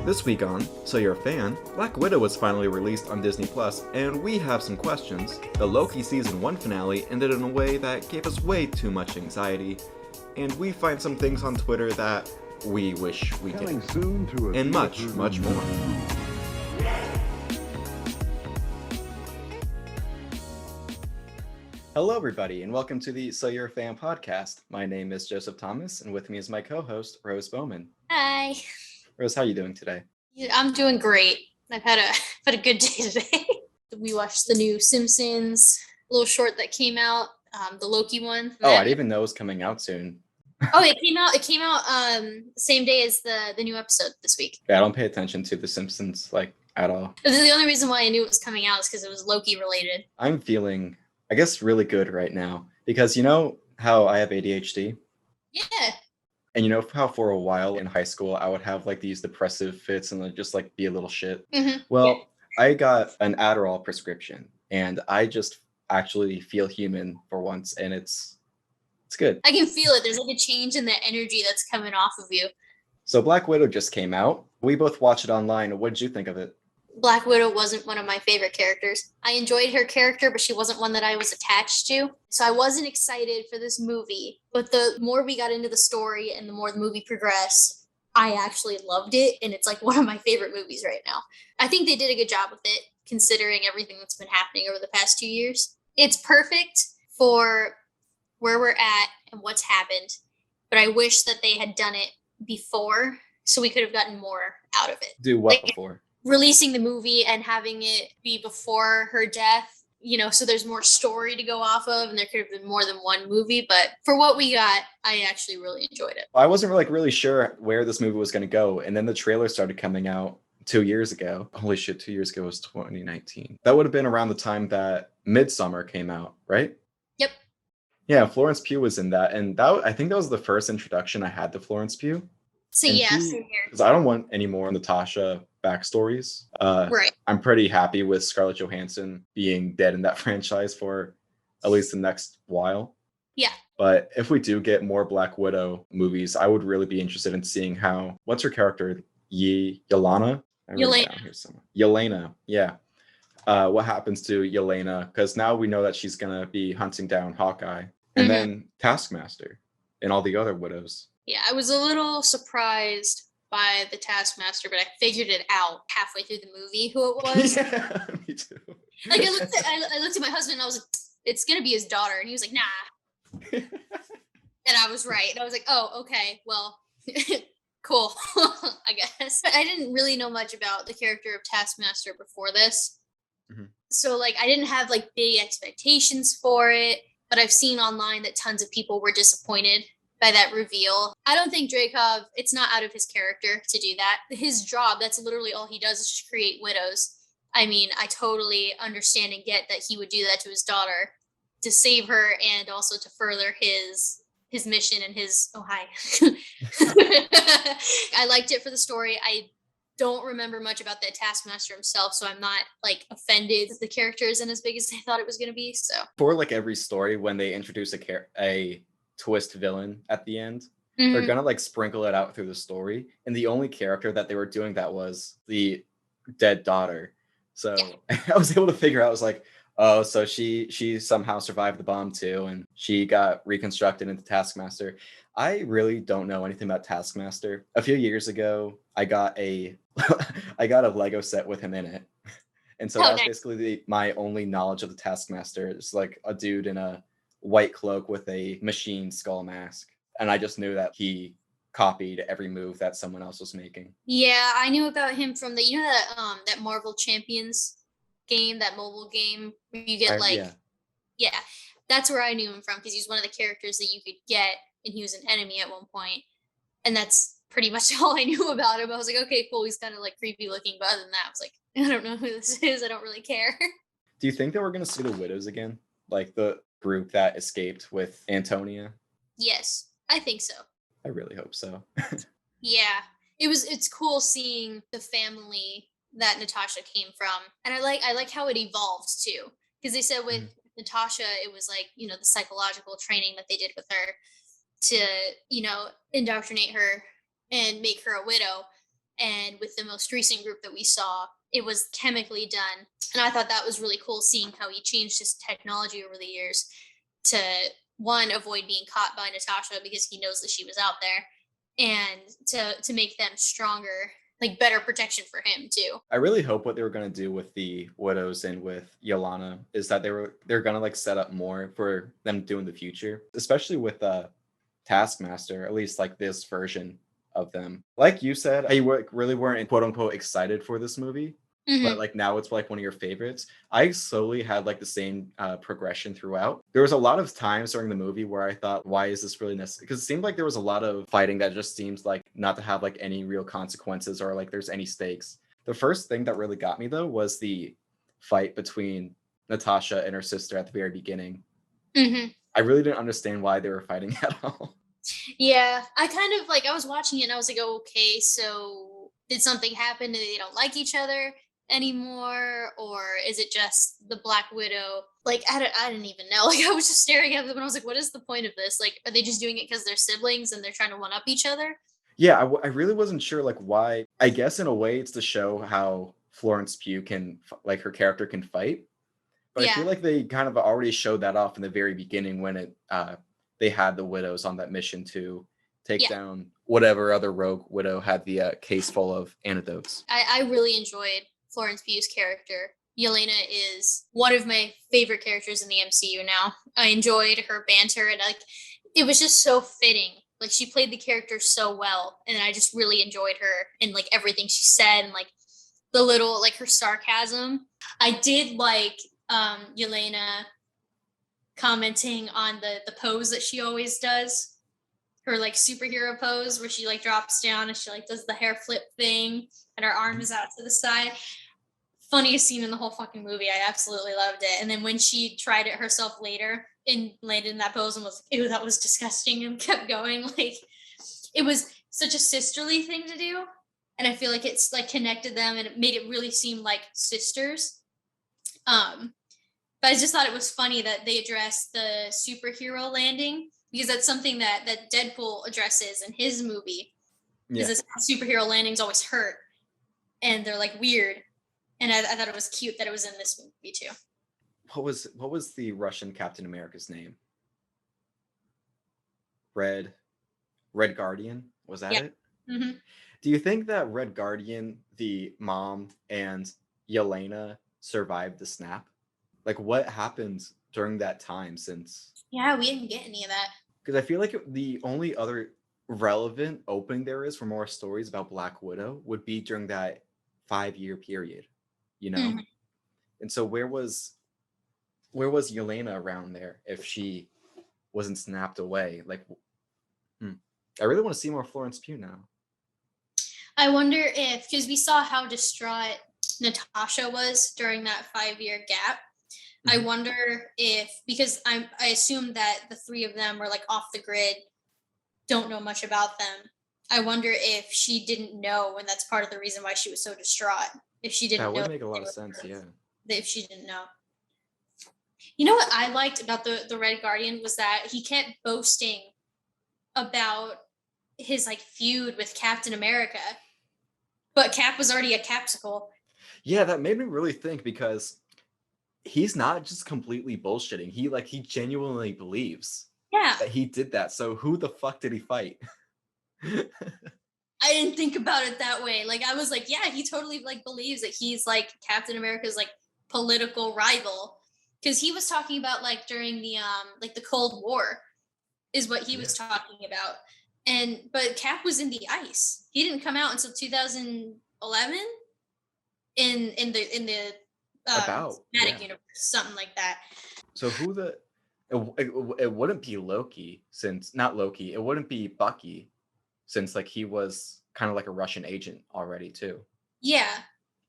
This week on So You're a Fan, Black Widow was finally released on Disney+, and we have some questions. The Loki Season 1 finale ended in a way that gave us way too much anxiety, and we find some things on Twitter that we wish we did. And much, much more. Hello everybody, and welcome to the So You're a Fan podcast. My name is Joseph Thomas, and with me is my co-host, Rose Bowman. Hi. Rose, how are you doing today? I'm doing great. I've had a good day today. We watched the new Simpsons little short that came out, the Loki one. Oh, I didn't even know it was coming out soon. Oh, it came out same day as the new episode this week. Yeah, I don't pay attention to The Simpsons at all. The only reason why I knew it was coming out is because it was Loki related. I'm feeling, I guess, really good right now because you know how I have ADHD? Yeah. And you know how for a while in high school I would have these depressive fits and just be a little shit? Mm-hmm. Well, yeah. I got an Adderall prescription and I just actually feel human for once, and it's good. I can feel it. There's a change in the energy that's coming off of you. So Black Widow just came out. We both watched it online. What did you think of it? Black Widow wasn't one of my favorite characters. I enjoyed her character, but she wasn't one that I was attached to. So I wasn't excited for this movie. But the more we got into the story and the more the movie progressed, I actually loved it. And it's one of my favorite movies right now. I think they did a good job with it, considering everything that's been happening over the past 2 years. It's perfect for where we're at and what's happened. But I wish that they had done it before so we could have gotten more out of it. Do what before? Releasing the movie and having it be before her death, so there's more story to go off of, and there could have been more than one movie. But for what we got, I actually really enjoyed it. I wasn't really sure where this movie was going to go, and then the trailer started coming out 2 years ago. Holy shit, 2 years ago was 2019. That would have been around the time that Midsommar came out, right? Yep. Yeah, Florence Pugh was in that, and I think that was the first introduction I had to Florence Pugh. So and yeah, same here. Because I don't want any more Natasha backstories. Right. I'm pretty happy with Scarlett Johansson being dead in that franchise for at least the next while. Yeah. But if we do get more Black Widow movies, I would really be interested in seeing what's her character? Yelena? Yelena, yeah. What happens to Yelena? Because now we know that she's going to be hunting down Hawkeye. And then Taskmaster and all the other widows. Yeah, I was a little surprised by the Taskmaster, but I figured it out halfway through the movie who it was. Yeah, me too. I looked at my husband and I was like, it's going to be his daughter. And he was like, nah. And I was right. And I was like, oh, okay, well, cool, I guess. But I didn't really know much about the character of Taskmaster before this. Mm-hmm. So I didn't have big expectations for it, but I've seen online that tons of people were disappointed by that reveal. I don't think Dreykov, it's not out of his character to do that. His job, that's literally all he does is just create widows. I mean, I totally understand and get that he would do that to his daughter to save her and also to further his mission and his, oh, hi. I liked it for the story. I don't remember much about the Taskmaster himself, so I'm not offended that the character isn't as big as I thought it was going to be. So for every story, when they introduce a twist villain at the end, they're gonna sprinkle it out through the story, and the only character that they were doing that was the dead daughter. So yeah. I was able to figure out, I was like, oh, so she somehow survived the bomb too, and she got reconstructed into Taskmaster. I really don't know anything about Taskmaster. A few years ago, I got a Lego set with him in it, and so that's basically my only knowledge of the Taskmaster. It's a dude in a white cloak with a machine skull mask, and I just knew that he copied every move that someone else was making. Yeah, I knew about him from that Marvel Champions game, that mobile game where you get yeah, that's where I knew him from, because he's one of the characters that you could get, and he was an enemy at one point, and that's pretty much all I knew about him. I was like, okay, cool, he's kind of creepy looking, but other than that, I was like, I don't know who this is. I don't really care. Do you think that we're gonna see the widows again, the group that escaped with Antonia? Yes, I think so. I really hope so. Yeah, it's cool seeing the family that Natasha came from, and I like how it evolved too, because they said with Natasha it was the psychological training that they did with her to indoctrinate her and make her a widow, and with the most recent group that we saw, it was chemically done. And I thought that was really cool, seeing how he changed his technology over the years to, one, avoid being caught by Natasha because he knows that she was out there, and to make them stronger, like better protection for him too. I really hope what they were gonna do with the Widows and with Yelena is that they're gonna like set up more for them to do in the future, especially with Taskmaster, at least like this version of them. Like you said, really weren't quote unquote excited for this movie, but like now it's like one of your favorites. I slowly had like the same progression throughout. There was a lot of times during the movie where I thought, why is this really necessary? Because it seemed like there was a lot of fighting that just seems like not to have like any real consequences or like there's any stakes. The first thing that really got me though was the fight between Natasha and her sister at the very beginning. I really didn't understand why they were fighting at all. Yeah, I kind of like, I was watching it and I was like, oh, okay, so did something happen and they don't like each other anymore, or is it just the Black Widow? Like, I didn't even know. Like, I was just staring at them and I was like, what is the point of this? Like, are they just doing it because they're siblings and they're trying to one up each other? Yeah, I really wasn't sure like why. I guess in a way it's to show how Florence Pugh can like her character can fight, but I Yeah, feel like they kind of already showed that off in the very beginning when they had the widows on that mission to take yeah. down whatever other rogue widow had the case full of antidotes. I really enjoyed Florence Pugh's character. Yelena is one of my favorite characters in the MCU now. I enjoyed her banter, and like, it was just so fitting. Like, she played the character so well, and I just really enjoyed her and like everything she said, and like the little, like, her sarcasm. I did like Yelena commenting on the pose that she always does, her like superhero pose where she like drops down and she like does the hair flip thing and her arm is out to the side. Funniest scene in the whole fucking movie. I absolutely loved it. And then when she tried it herself later and landed in that pose and was like, ew, that was disgusting, and kept going, like, it was such a sisterly thing to do. And I feel like it's like connected them and it made it really seem like sisters. But I just thought it was funny that they addressed the superhero landing, because that's something that Deadpool addresses in his movie. Yeah. Is this superhero landings always hurt and they're like weird. And I thought it was cute that it was in this movie too. What was the Russian Captain America's name? Red Guardian? Was that it? Mm-hmm. Do you think that Red Guardian, the mom, and Yelena survived the snap? Like, what happened during that time since? Yeah, we didn't get any of that. Because I feel like the only other relevant opening there is for more stories about Black Widow would be during that 5-year period, you know? Mm-hmm. And so where was Yelena around there if she wasn't snapped away? Like, I really want to see more Florence Pugh now. I wonder if, because we saw how distraught Natasha was during that 5-year gap. I wonder if, because I assume that the three of them are like off the grid, don't know much about them. I wonder if she didn't know, and that's part of the reason why she was so distraught. If she didn't know. That would make a lot of sense, yeah. If she didn't know. You know what I liked about the Red Guardian was that he kept boasting about his like feud with Captain America. But Cap was already a Capsicle. Yeah, that made me really think, because he's not just completely bullshitting. He genuinely believes that he did that. So who the fuck did he fight? I didn't think about it that way. Like, I was like, yeah, he totally like believes that he's like Captain America's like political rival, because he was talking about like during the like the Cold War is what he was talking about. But Cap was in the ice. He didn't come out until 2011 in the cinematic universe, something like that. So it wouldn't be Loki, since not Loki. It wouldn't be Bucky, since like he was kind of like a Russian agent already too. Yeah.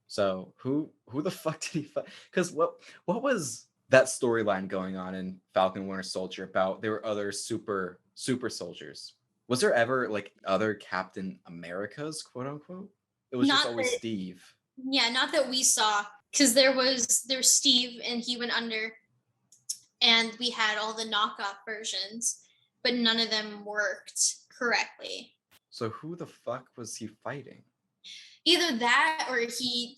So who the fuck did he fight? Because what was that storyline going on in Falcon Winter Soldier about? There were other super soldiers. Was there ever like other Captain Americas, quote unquote? It was just always Steve. Yeah, not that we saw, because there's Steve and he went under, and we had all the knockoff versions, but none of them worked correctly. So who the fuck was he fighting? Either that or he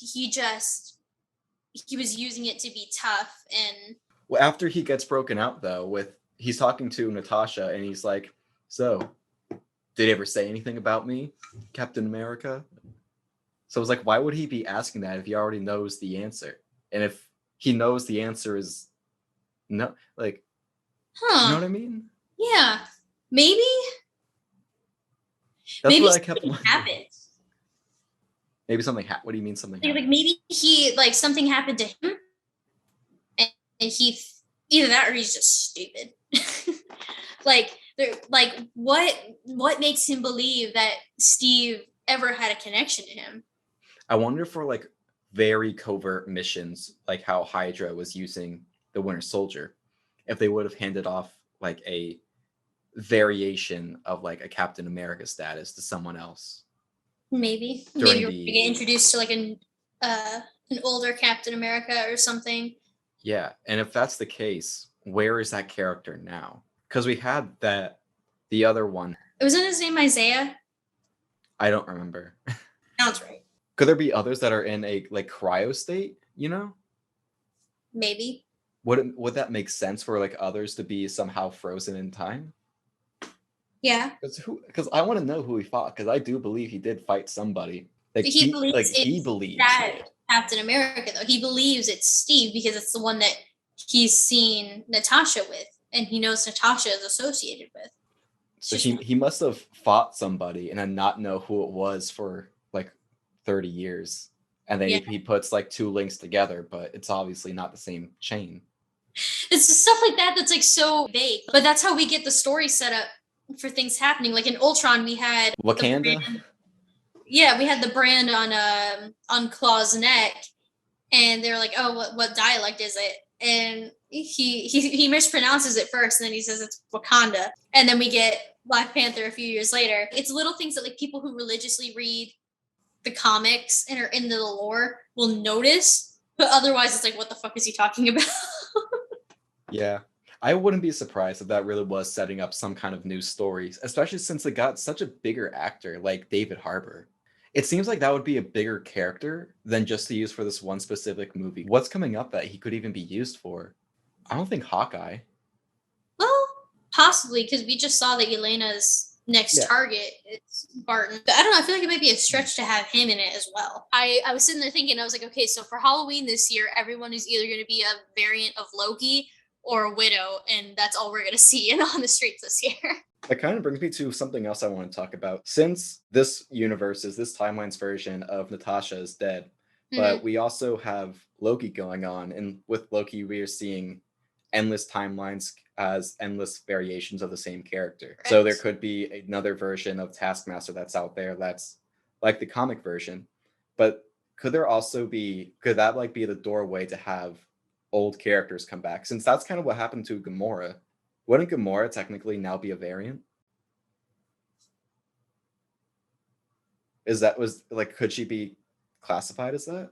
was using it to be tough. And well, after he gets broken out though, he's talking to Natasha and he's like, so did he ever say anything about me, Captain America? So it's like, why would he be asking that if he already knows the answer? And if he knows the answer is no, like, you know what I mean? Yeah, maybe. That's maybe what I kept something happened. Maybe something happened. What do you mean something like maybe he like something happened to him, and he either that or he's just stupid. like what makes him believe that Steve ever had a connection to him? I wonder for like very covert missions, like how Hydra was using the Winter Soldier, if they would have handed off like a variation of like a Captain America status to someone else. Maybe we're gonna get introduced to like an older Captain America or something. Yeah, and if that's the case, where is that character now? Because we had the other one. Wasn't his name Isaiah? I don't remember. Sounds right. Could there be others that are in a like cryo state? You know? Maybe. Would that make sense for like others to be somehow frozen in time? Yeah. Because I want to know who he fought. Because I do believe he did fight somebody. Like he believes he believes that Captain America though. He believes it's Steve because it's the one that he's seen Natasha with, and he knows Natasha is associated with. So he must have fought somebody and then not know who it was for like 30 years. And then he puts like two links together, but it's obviously not the same chain. It's just stuff like that that's like so vague. But that's how we get the story set up for things happening. Like in Ultron, we had Wakanda. We had the brand on Claw's neck, and they're like, "Oh, what dialect is it?" And he mispronounces it first, and then he says it's Wakanda. And then we get Black Panther a few years later. It's little things that like people who religiously read the comics and are into the lore will notice, but otherwise it's like, what the fuck is he talking about? Yeah. I wouldn't be surprised if that really was setting up some kind of new story, especially since it got such a bigger actor like David Harbour. It seems like that would be a bigger character than just to use for this one specific movie. What's coming up that he could even be used for? I don't think Hawkeye. Well, possibly, because we just saw that Elena's next target is Barton. I don't know. I feel like it might be a stretch to have him in it as well. I was sitting there thinking, I was like, okay, so for Halloween this year, everyone is either going to be a variant of Loki or a widow, and that's all we're going to see on the streets this year. That kind of brings me to something else I want to talk about. Since this universe is this timeline's version of Natasha is dead, but we also have Loki going on, and with Loki, we are seeing endless timelines as endless variations of the same character. Right. So there could be another version of Taskmaster that's out there that's like the comic version, but could that like be the doorway to have old characters come back? Since that's kind of what happened to Gamora. Wouldn't Gamora technically now be a variant? Could she be classified as that?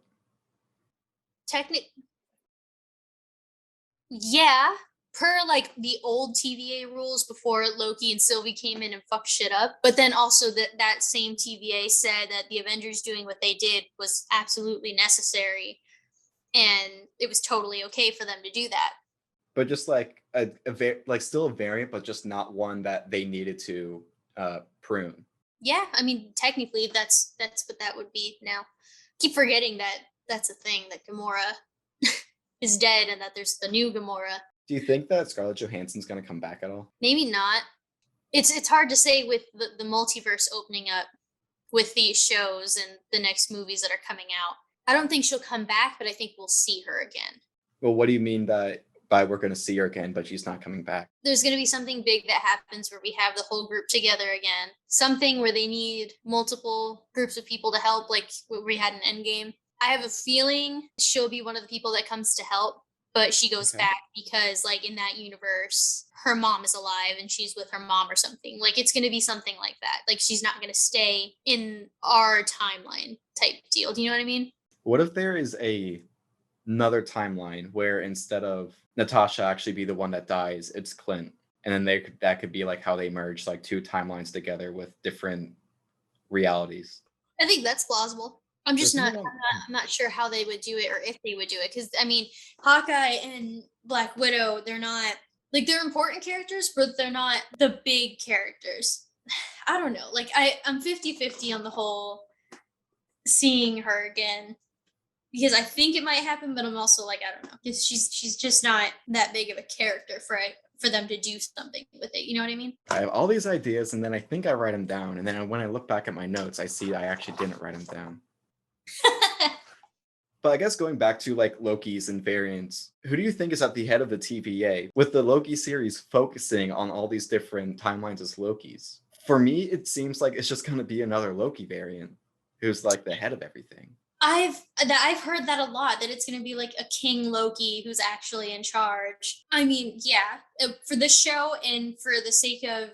Yeah, per like the old TVA rules before Loki and Sylvie came in and fucked shit up. But then also that same TVA said that the Avengers doing what they did was absolutely necessary, and it was totally okay for them to do that. But just like still a variant, but just not one that they needed to prune. Yeah, I mean, technically, that's what that would be now. Keep forgetting that that's a thing, that Gamora is dead and that there's the new Gamora. Do you think that Scarlett Johansson's going to come back at all? Maybe not. It's hard to say with the multiverse opening up with these shows and the next movies that are coming out. I don't think she'll come back, but I think we'll see her again. Well, what do you mean by we're going to see her again, but she's not coming back? There's going to be something big that happens where we have the whole group together again. Something where they need multiple groups of people to help, like what we had in Endgame. I have a feeling she'll be one of the people that comes to help, but she goes back because, like, in that universe, her mom is alive and she's with her mom or something. Like, it's going to be something like that. Like, she's not going to stay in our timeline type deal. Do you know what I mean? What if there is another timeline where instead of Natasha actually be the one that dies, it's Clint, and then that could be like how they merge like two timelines together with different realities? I think that's plausible. I'm just There's not, no one- I'm not sure how they would do it or if they would do it. Because I mean, Hawkeye and Black Widow, they're not like they're important characters, but they're not the big characters. I don't know. Like I'm 50-50 on the whole seeing her again because I think it might happen, but I'm also like, I don't know. Because she's just not that big of a character for them to do something with it. You know what I mean? I have all these ideas, and then I think I write them down, and then when I look back at my notes, I see I actually didn't write them down. But I guess going back to like Loki's and variants, who do you think is at the head of the TVA with the Loki series focusing on all these different timelines as Lokis? For me, it seems like it's just going to be another Loki variant who's like the head of everything. I've heard that a lot, that it's going to be like a King Loki who's actually in charge. I mean, yeah, for this show and for the sake of,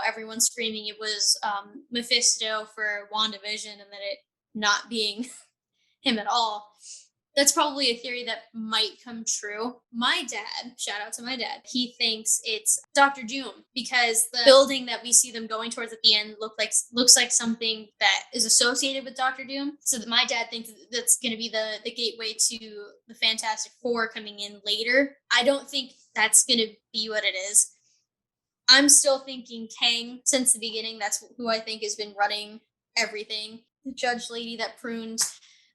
everyone screaming it was Mephisto for WandaVision and then it not being him at all. That's probably a theory that might come true. My dad, shout out to my dad, he thinks it's Dr. Doom because the building that we see them going towards at the end looks like something that is associated with Dr. Doom. So that my dad thinks that's going to be the gateway to the Fantastic Four coming in later. I don't think that's going to be what it is. I'm still thinking Kang since the beginning. That's who I think has been running everything. The judge lady that pruned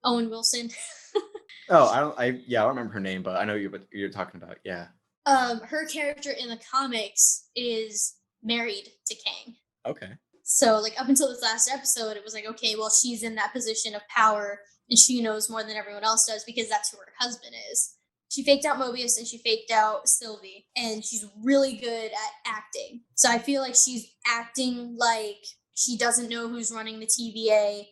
Owen Wilson. Oh, I don't remember her name, but I know what you're talking about. Yeah. Her character in the comics is married to Kang. Okay. So like up until this last episode, it was like, okay, well, she's in that position of power and she knows more than everyone else does because that's who her husband is. She faked out Mobius and she faked out Sylvie, and she's really good at acting. So I feel like she's acting like she doesn't know who's running the TVA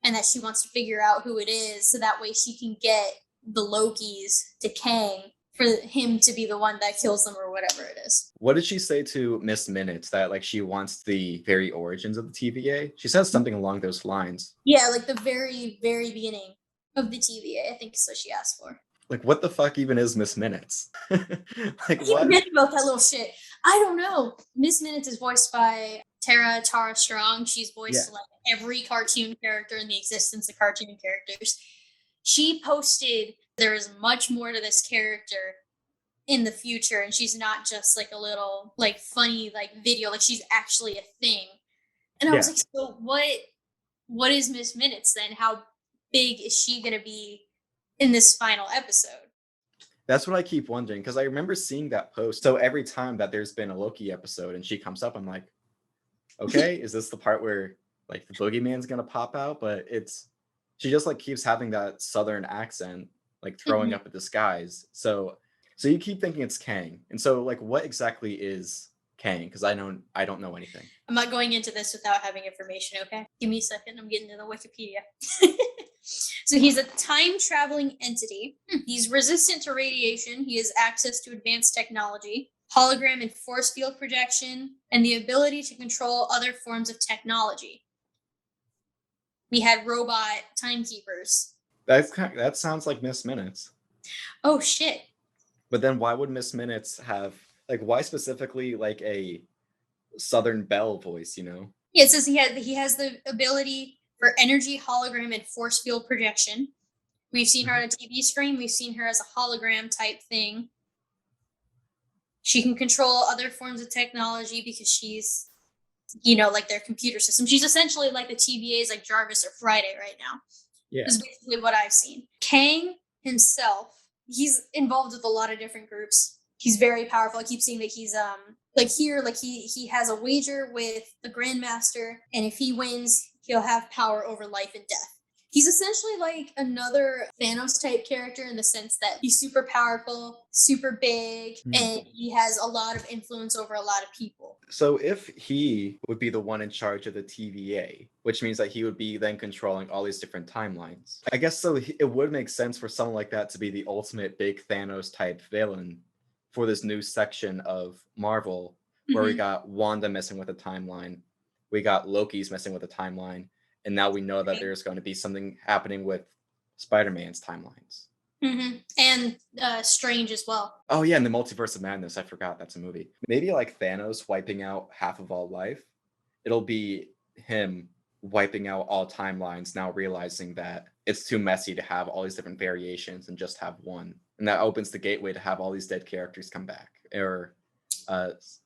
and that she wants to figure out who it is so that way she can get the Lokis to Kang for him to be the one that kills them or whatever it is. What did she say to Miss Minutes that like she wants the very origins of the TVA? She says something along those lines. Yeah, like the very, very beginning of the TVA, I think is what she asked for. Like, what the fuck even is Miss Minutes? Like, I what? forget about that little shit. I don't know. Miss Minutes is voiced by Tara Strong. She's voiced like every cartoon character in the existence of cartoon characters. She posted there is much more to this character in the future, and she's not just like a little like funny like video, like she's actually a thing. And I was like, so what is Miss Minutes then? How big is she gonna be in this final episode? That's what I keep wondering, because I remember seeing that post. So every time that there's been a Loki episode and she comes up, I'm like, okay, is this the part where like the boogeyman's gonna pop out? But she just like keeps having that southern accent, like throwing up at the skies. So you keep thinking it's Kang. And so like what exactly is Kang? Because I don't know anything. I'm not going into this without having information, okay? Give me a second. I'm getting to the Wikipedia. So he's a time-traveling entity. He's resistant to radiation. He has access to advanced technology, hologram and force field projection, and the ability to control other forms of technology. We had robot timekeepers. That sounds like Miss Minutes. Oh, shit. But then why would Miss Minutes have, like, why specifically like a Southern Belle voice, you know? Yeah, it says he has the ability for energy, hologram, and force field projection. We've seen her on a TV screen. We've seen her as a hologram type thing. She can control other forms of technology because she's, like their computer system. She's essentially like the TVA's like Jarvis or Friday right now. Yeah. Is basically what I've seen. Kang himself, he's involved with a lot of different groups. He's very powerful. I keep seeing that he's he has a wager with the Grandmaster, and if he wins, he'll have power over life and death. He's essentially like another Thanos type character in the sense that he's super powerful, super big, and he has a lot of influence over a lot of people. So if he would be the one in charge of the TVA, which means that he would be then controlling all these different timelines, I guess so it would make sense for someone like that to be the ultimate big Thanos type villain for this new section of Marvel, where we got Wanda messing with the timeline, we got Loki's messing with the timeline, and now we know that there's going to be something happening with Spider-Man's timelines. And Strange as well. Oh yeah, and the Multiverse of Madness, I forgot that's a movie. Maybe like Thanos wiping out half of all life, it'll be him wiping out all timelines, now realizing that it's too messy to have all these different variations and just have one. And that opens the gateway to have all these dead characters come back or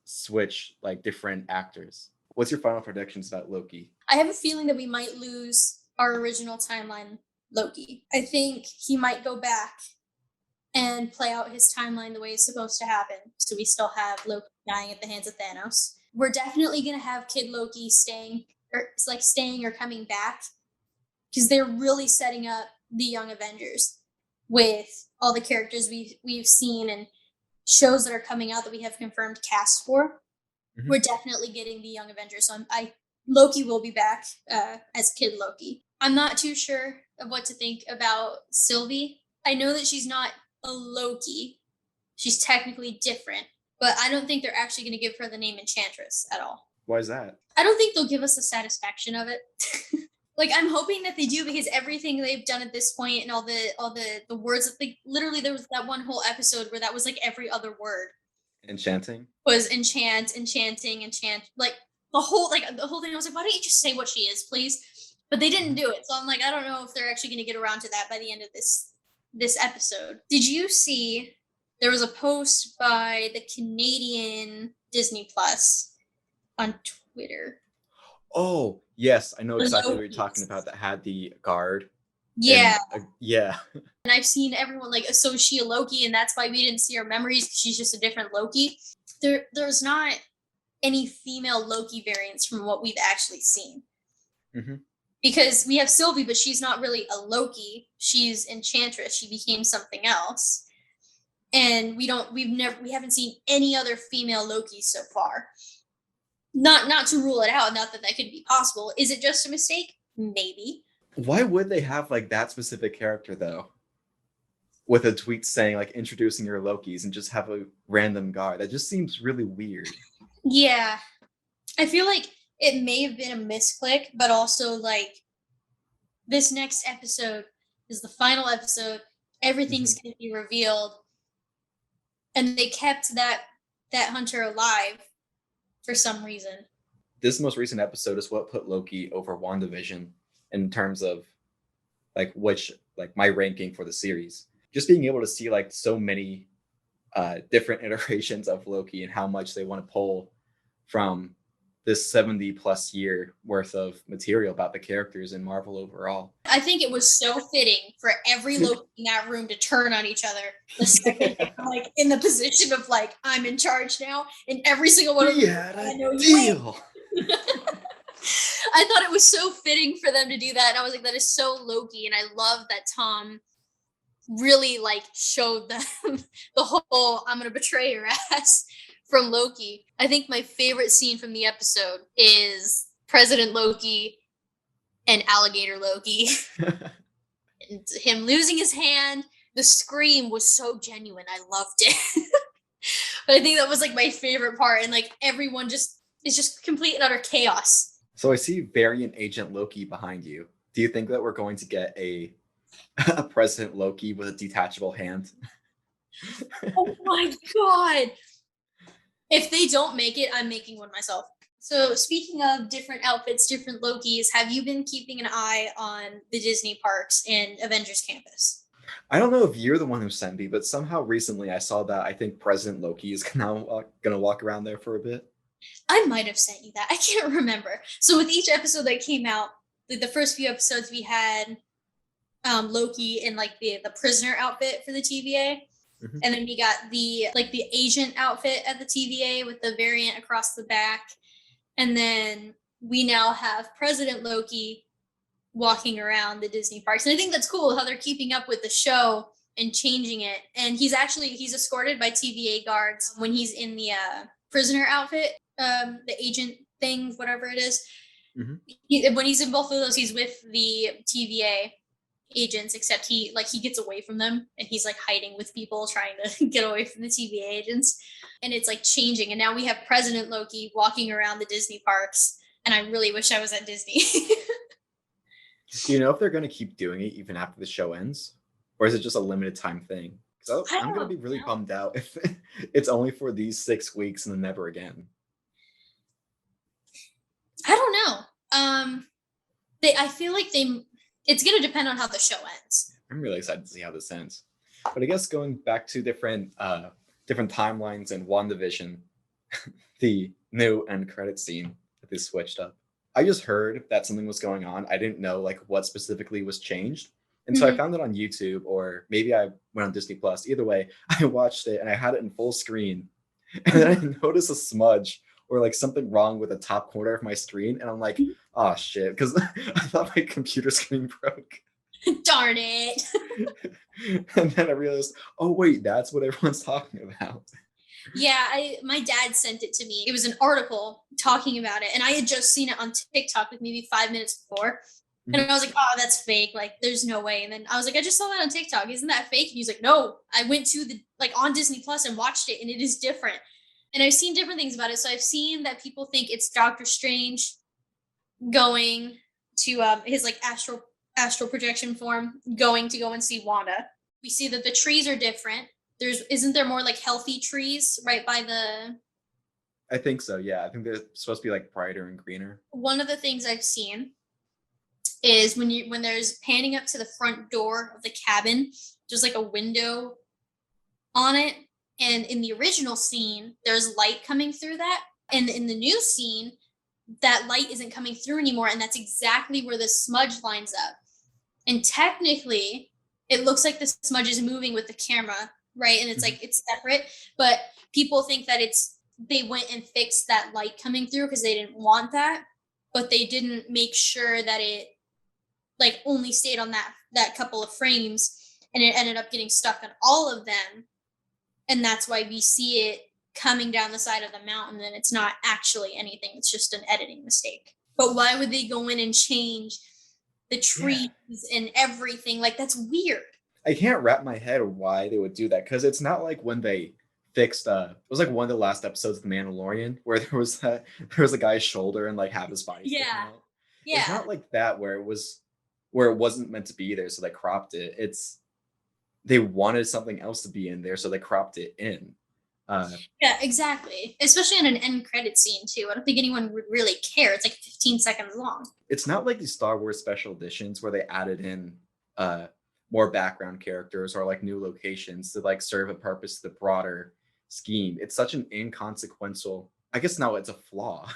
switch like different actors. What's your final predictions about Loki? I have a feeling that we might lose our original timeline Loki. I think he might go back and play out his timeline the way it's supposed to happen. So we still have Loki dying at the hands of Thanos. We're definitely going to have Kid Loki staying or coming back, because they're really setting up the Young Avengers with all the characters we've seen and shows that are coming out that we have confirmed cast for. Mm-hmm. We're definitely getting the Young Avengers. So Loki will be back as Kid Loki. I'm not too sure of what to think about Sylvie. I know that she's not a Loki. She's technically different, but I don't think they're actually going to give her the name Enchantress at all. Why is that? I don't think they'll give us the satisfaction of it. Like, I'm hoping that they do, because everything they've done at this point and all the words that they literally, there was that one whole episode where that was like every other word. Enchanting? Was enchant, enchanting, enchant. Like the whole thing. I was like, why don't you just say what she is, please? But they didn't do it. So I'm like, I don't know if they're actually going to get around to that by the end of this episode. Did you see there was a post by the Canadian Disney Plus on Twitter? Oh, yes. I know exactly what you're talking about, that had the guard. Yeah. And, yeah. And I've seen everyone like associate Loki, and that's why we didn't see her memories, because she's just a different Loki. There's not any female Loki variants from what we've actually seen. Mm-hmm. Because we have Sylvie, but she's not really a Loki. She's Enchantress. She became something else. And we haven't seen any other female Loki so far. Not to rule it out, not that could be possible. Is it just a mistake? Maybe. Why would they have like that specific character though? With a tweet saying like introducing your Lokis, and just have a random guard. That just seems really weird. Yeah. I feel like it may have been a misclick, but also like this next episode is the final episode. Everything's going to be revealed. And they kept that hunter alive for some reason. This most recent episode is what put Loki over WandaVision in terms of like my ranking for the series. Just being able to see like so many different iterations of Loki and how much they want to pull from this 70 plus year worth of material about the characters in Marvel overall. I think it was so fitting for every Loki in that room to turn on each other the second, like in the position of like, I'm in charge now, and every single one of them. I know deal. I thought it was so fitting for them to do that, and I was like, that is so Loki, and I love that Tom really like showed them the whole "I'm gonna betray your ass" from Loki. I think my favorite scene from the episode is President Loki and Alligator Loki. And him losing his hand. The scream was so genuine. I loved it. But I think that was like my favorite part. And like everyone is just complete and utter chaos. So I see Variant Agent Loki behind you. Do you think that we're going to get a President Loki with a detachable hand? Oh my God. If they don't make it, I'm making one myself. So speaking of different outfits, different Lokis, have you been keeping an eye on the Disney parks and Avengers Campus? I don't know if you're the one who sent me, but somehow recently I saw that I think President Loki is now going to walk around there for a bit. I might have sent you that. I can't remember. So with each episode that came out, the first few episodes we had Loki in like the prisoner outfit for the TVA. Mm-hmm. And then we got the agent outfit at the TVA with the variant across the back. And then we now have President Loki walking around the Disney parks. And I think that's cool how they're keeping up with the show and changing it. And he's escorted by TVA guards when he's in the prisoner outfit, the agent thing, whatever it is. Mm-hmm. When he's in both of those, he's with the TVA agents, except he gets away from them and he's like hiding with people trying to get away from the TVA agents, and it's like changing. And now we have President Loki walking around the Disney parks, and I really wish I was at Disney. Do you know if they're going to keep doing it even after the show ends, or is it just a limited time thing? Because I'm going to be really bummed out if it's only for these 6 weeks and then never again. I don't know. I feel like it's going to depend on how the show ends. I'm really excited to see how this ends. But I guess going back to different timelines in WandaVision, the new end credit scene that they switched up. I just heard that something was going on. I didn't know like what specifically was changed. And so I found it on YouTube, or maybe I went on Disney Plus. Either way, I watched it and I had it in full screen. And then I noticed a smudge or like something wrong with the top corner of my screen. And I'm like, oh shit, because I thought my computer screen broke. Darn it. And then I realized, oh wait, that's what everyone's talking about. Yeah, my dad sent it to me. It was an article talking about it, and I had just seen it on TikTok like maybe 5 minutes before. And I was like, oh, that's fake. Like, there's no way. And then I was like, I just saw that on TikTok. Isn't that fake? And he's like, no, I went to on Disney Plus and watched it, and it is different. And I've seen different things about it. So I've seen that people think it's Doctor Strange going to his like astral projection form, going to go and see Wanda. We see that the trees are different. Isn't there more like healthy trees right by the... I think so, yeah. I think they're supposed to be like brighter and greener. One of the things I've seen is when there's panning up to the front door of the cabin, there's like a window on it. And in the original scene, there's light coming through that. And in the new scene, that light isn't coming through anymore. And that's exactly where the smudge lines up. And technically, it looks like the smudge is moving with the camera, right? And it's like, it's separate. But people think that they went and fixed that light coming through because they didn't want that. But they didn't make sure that it like only stayed on that couple of frames, and it ended up getting stuck on all of them. And that's why we see it coming down the side of the mountain, and it's not actually anything. It's just an editing mistake. But why would they go in and change the trees and everything? Like, that's weird. I can't wrap my head on why they would do that, because it's not like when they fixed it was like one of the last episodes of The Mandalorian where there was a guy's shoulder and like half his body sticking out. Yeah. It's not like that where it wasn't meant to be there, so they cropped it. They wanted something else to be in there, so they cropped it in. Yeah, exactly. Especially in an end credit scene too. I don't think anyone would really care. It's like 15 seconds long. It's not like the Star Wars special editions where they added in more background characters or like new locations to like serve a purpose to the broader scheme. It's such an inconsequential, I guess now it's a flaw.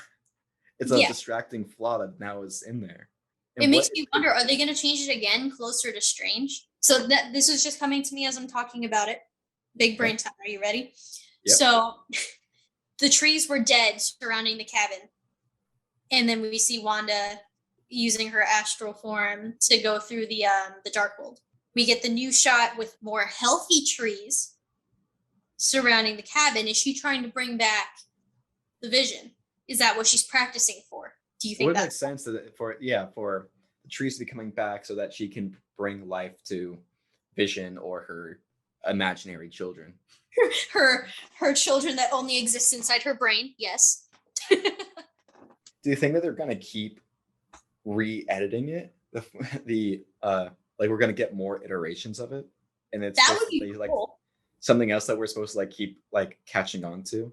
It's a distracting flaw that now is in there. And it makes me wonder, are they going to change it again closer to Strange? So this is just coming to me as I'm talking about it. Big brain time. Are you ready? Yep. So the trees were dead surrounding the cabin. And then we see Wanda using her astral form to go through the dark world. We get the new shot with more healthy trees surrounding the cabin. Is she trying to bring back the Vision? Is that what she's practicing for? Do you think that makes sense for the trees to be coming back so that she can bring life to Vision or her imaginary children? her children that only exist inside her brain. Yes. Do you think that they're gonna keep re-editing it? Like we're gonna get more iterations of it, and it's that would be cool. Like something else that we're supposed to like keep like catching on to.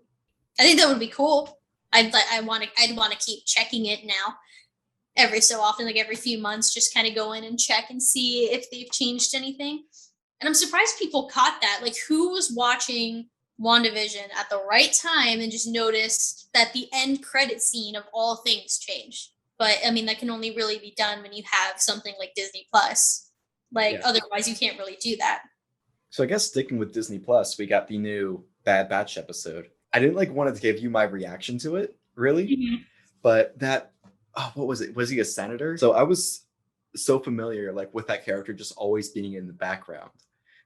I think that would be cool. I'd want to keep checking it now every so often, like every few months, just kind of go in and check and see if they've changed anything. And I'm surprised people caught that. Like, who was watching WandaVision at the right time and just noticed that the end credit scene of all things changed? But I mean, that can only really be done when you have something like Disney Plus. Otherwise you can't really do that. So I guess sticking with Disney Plus, we got the new Bad Batch episode. I didn't like wanted to give you my reaction to it, really, but what was it? Was he a senator? So I was so familiar like with that character just always being in the background.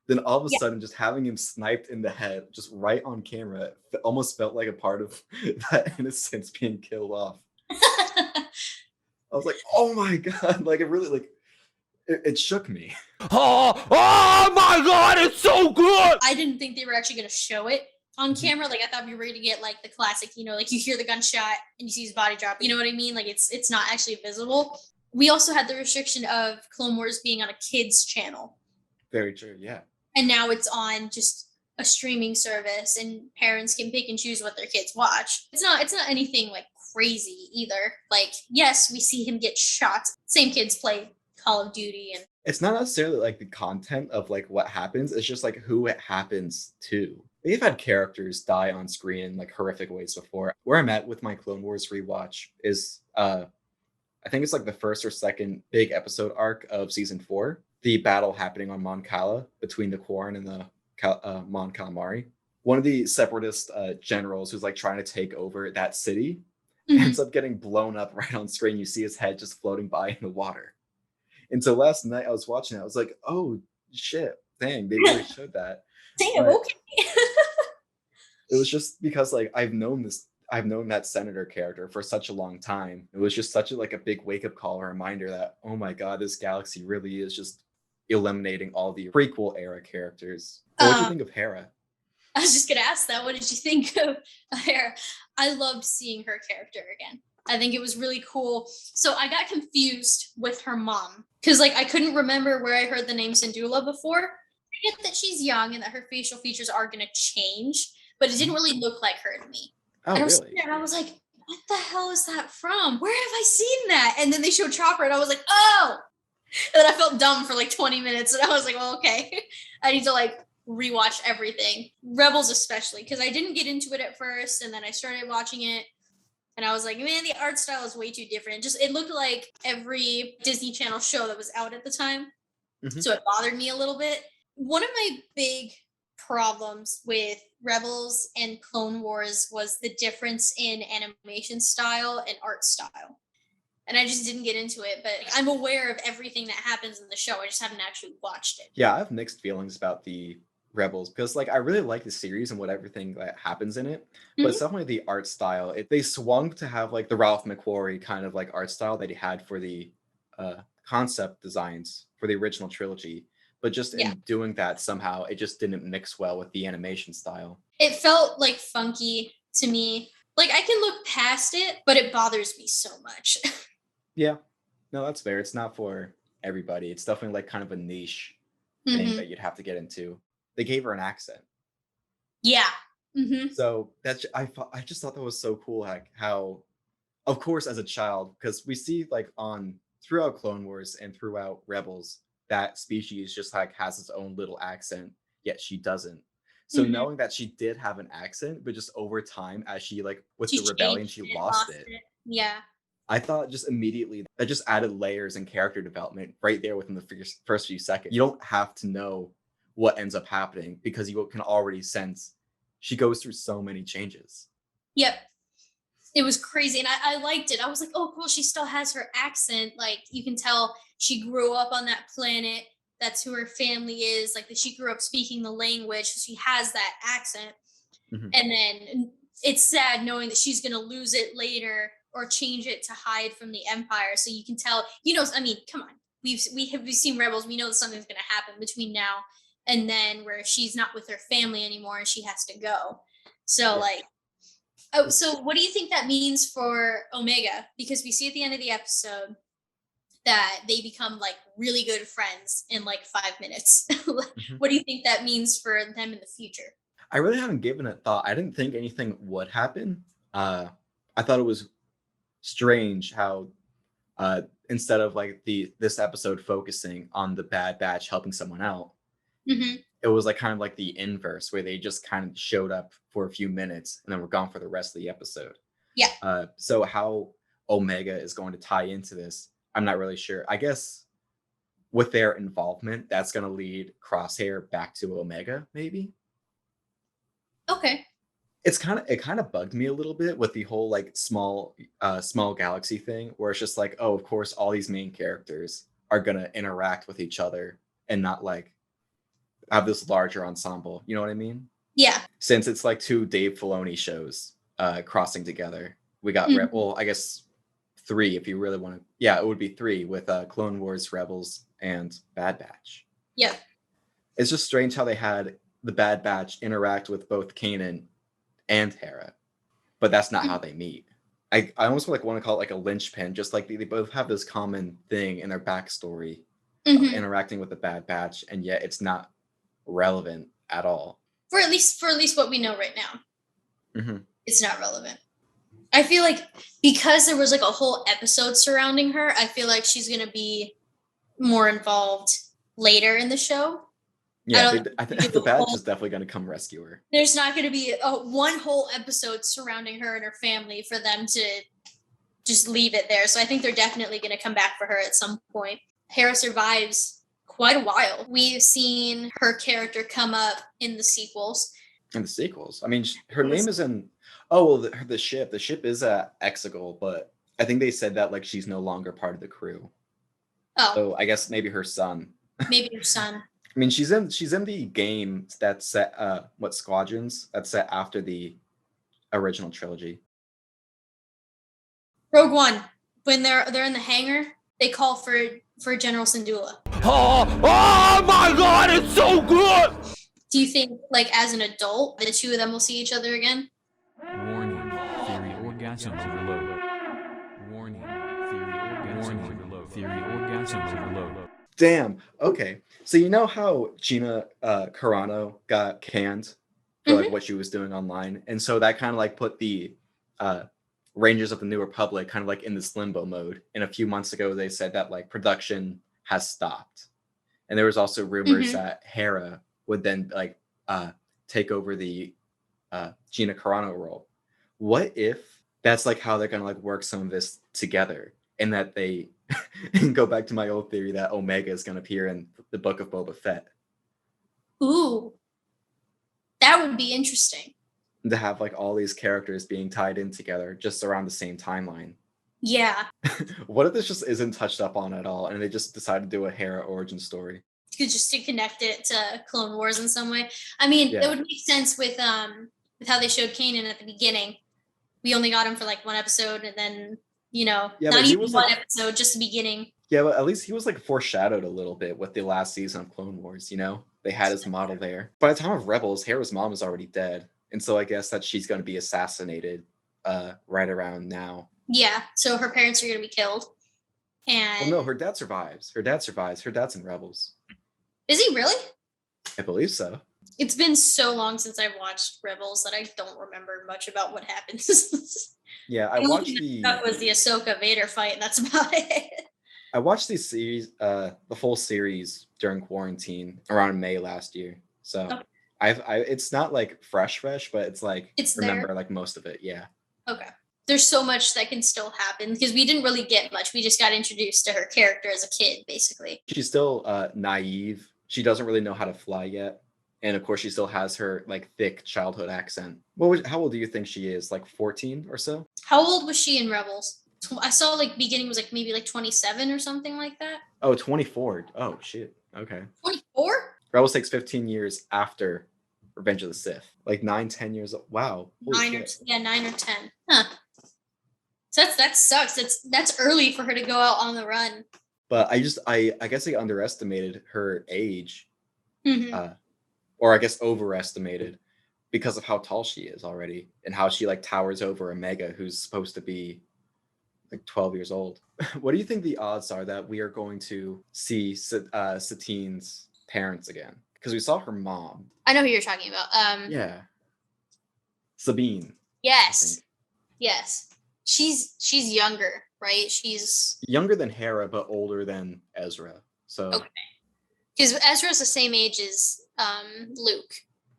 Then all of a sudden, just having him sniped in the head, just right on camera, it almost felt like a part of that innocence being killed off. I was like, oh my God, like it really like it shook me. Oh my God, it's so good. I didn't think they were actually going to show it on camera. Like I thought we were going to get like the classic, like you hear the gunshot and you see his body drop. You know what I mean? Like it's not actually visible. We also had the restriction of Clone Wars being on a kids channel. Very true, yeah. And now it's on just a streaming service, and parents can pick and choose what their kids watch. It's not anything like crazy either. Like, yes, we see him get shot. Same kids play Call of Duty, and it's not necessarily like the content of like what happens, it's just like who it happens to. They've had characters die on screen in like horrific ways before. Where I'm at with my Clone Wars rewatch is I think it's like the first or second big episode arc of season 4, the battle happening on Mon Cala between the Quarren and the Mon Calamari. One of the separatist generals who's like trying to take over that city ends up getting blown up right on screen. You see his head just floating by in the water. And so last night I was watching it, I was like, oh shit, dang, they really showed that. Damn, okay. It was just because like I've known that senator character for such a long time. It was just such a like a big wake-up call, a reminder that, oh my god, this galaxy really is just eliminating all the prequel era characters. So what do you think of Hera? I was just gonna ask that. What did you think of Hera? I loved seeing her character again. I think it was really cool. So I got confused with her mom because like I couldn't remember where I heard the name Syndulla before. I get that she's young and that her facial features are gonna change, but it didn't really look like her to me. Oh, and I was really? there and I was like, what the hell is that from? Where have I seen that? And then they showed Chopper and I was like, oh! And then I felt dumb for like 20 minutes and I was like, well, okay. I need to like rewatch everything. Rebels especially, because I didn't get into it at first and then I started watching it and I was like, man, the art style is way too different. It looked like every Disney Channel show that was out at the time. So it bothered me a little bit. One of my big problems with Rebels and Clone Wars was the difference in animation style and art style. And I just didn't get into it, but I'm aware of everything that happens in the show. I just haven't actually watched it. Yeah, I have mixed feelings about the Rebels because like I really like the series and what everything that happens in it, but it's definitely the art style. They swung to have like the Ralph McQuarrie kind of like art style that he had for the concept designs for the original trilogy, but just in doing that somehow it just didn't mix well with the animation style. It felt like funky to me. Like I can look past it, but it bothers me so much. Yeah, no, that's fair. It's not for everybody. It's definitely like kind of a niche thing that you'd have to get into. They gave her an accent. Yeah. So that's I just thought that was so cool. Like how, of course, as a child, because we see like on throughout Clone Wars and throughout Rebels, that species just like has its own little accent, yet she doesn't. So knowing that she did have an accent, but just over time, as she like with the rebellion, she lost it. Yeah. I thought just immediately that just added layers and character development right there within the first few seconds. You don't have to know what ends up happening because you can already sense she goes through so many changes. Yep. It was crazy. And I liked it. I was like, oh, cool. She still has her accent. Like you can tell she grew up on that planet. That's who her family is. Like that she grew up speaking the language. So she has that accent. And then it's sad knowing that she's going to lose it later or change it to hide from the Empire. So you can tell, I mean, come on. We've seen Rebels. We know that something's going to happen between now and then where she's not with her family anymore and she has to go. So so what do you think that means for Omega? Because we see at the end of the episode that they become like really good friends in like 5 minutes. What do you think that means for them in the future? I really haven't given it thought. I didn't think anything would happen. I thought it was strange how instead of like this episode focusing on the Bad Batch helping someone out, it was like kind of like the inverse where they just kind of showed up for a few minutes and then were gone for the rest of the episode. Yeah. So how Omega is going to tie into this, I'm not really sure. I guess with their involvement, that's going to lead Crosshair back to Omega, maybe. Okay. It kind of bugged me a little bit with the whole like small galaxy thing, where it's just like, oh, of course, all these main characters are gonna interact with each other and not like have this larger ensemble. You know what I mean? Yeah. Since it's like 2 Dave Filoni shows crossing together, we got well, I guess 3 if you really want to. Yeah, it would be 3 with Clone Wars, Rebels, and Bad Batch. Yeah. It's just strange how they had the Bad Batch interact with both Kanan and Hera, but that's not how they meet. I almost like want to call it like a linchpin, just like they both have this common thing in their backstory of interacting with the Bad Batch, and yet it's not relevant at all. For at least what we know right now, it's not relevant. I feel like because there was like a whole episode surrounding her, I feel like she's gonna be more involved later in the show. Yeah, I think the Badge is definitely going to come rescue her. There's not going to be one whole episode surrounding her and her family for them to just leave it there. So I think they're definitely going to come back for her at some point. Hera survives quite a while. We've seen her character come up in the sequels. In the sequels? I mean, her name is in... Oh, well, the ship. The ship is Exegol, but I think they said that like she's no longer part of the crew. Oh. So I guess maybe her son. Maybe her son. I mean, she's in the game that's set, Squadrons? That's set after the original trilogy. Rogue One, when they're in the hangar, they call for General Syndulla. Oh my god, it's so good! Do you think, like, as an adult, the two of them will see each other again? Warning, theory orgasm overload. Warning, theory orgasm overload. Damn. Okay. So you know how Gina Carano got canned for like what she was doing online, and so that kind of like put the Rangers of the New Republic kind of like in this limbo mode. And a few months ago, they said that like production has stopped, and there was also rumors that Hera would then like take over the Gina Carano role. What if that's like how they're gonna like work some of this together, and that they and go back to my old theory that Omega is going to appear in the Book of Boba Fett. Ooh, that would be interesting. To have like all these characters being tied in together just around the same timeline. Yeah. What if this just isn't touched up on at all, and they just decide to do a Hera origin story? Just to connect it to Clone Wars in some way. I mean, it would make sense with how they showed Kanan at the beginning. We only got him for like one episode, and then not even one episode, just the beginning. Yeah, but at least he was like foreshadowed a little bit with the last season of Clone Wars. They had his model there. By the time of Rebels, Hera's mom is already dead, and so I guess that she's going to be assassinated right around now. Yeah, so her parents are going to be killed. And well, no, her dad survives. Her dad's in Rebels. Is he really? I believe so. It's been so long since I've watched Rebels that I don't remember much about what happens. Yeah, I watched that was the Ahsoka Vader fight, and that's about it. I watched the series, the full series during quarantine around May last year. So it's not like fresh, but it's like remember there. Like most of it. Yeah. Okay. There's so much that can still happen because we didn't really get much. We just got introduced to her character as a kid, basically. She's still naive. She doesn't really know how to fly yet. And of course, she still has her like thick childhood accent. How old do you think she is? Like 14 or so? How old was she in Rebels? I saw like beginning was like maybe like 27 or something like that. Oh, 24. Oh, shit. Okay. 24? Rebels takes 15 years after Revenge of the Sith. Like 9-10 years. Wow. 9 or 10. Huh. So that sucks. That's early for her to go out on the run. But I guess I underestimated her age. Mm-hmm. Or I guess overestimated because of how tall she is already and how she like towers over Omega, who's supposed to be like 12 years old. What do you think the odds are that we are going to see Satine's parents again? Because we saw her mom. I know who you're talking about. Yeah. Sabine. Yes. She's younger, right? She's younger than Hera, but older than Ezra. So okay. Because Ezra's the same age as Luke.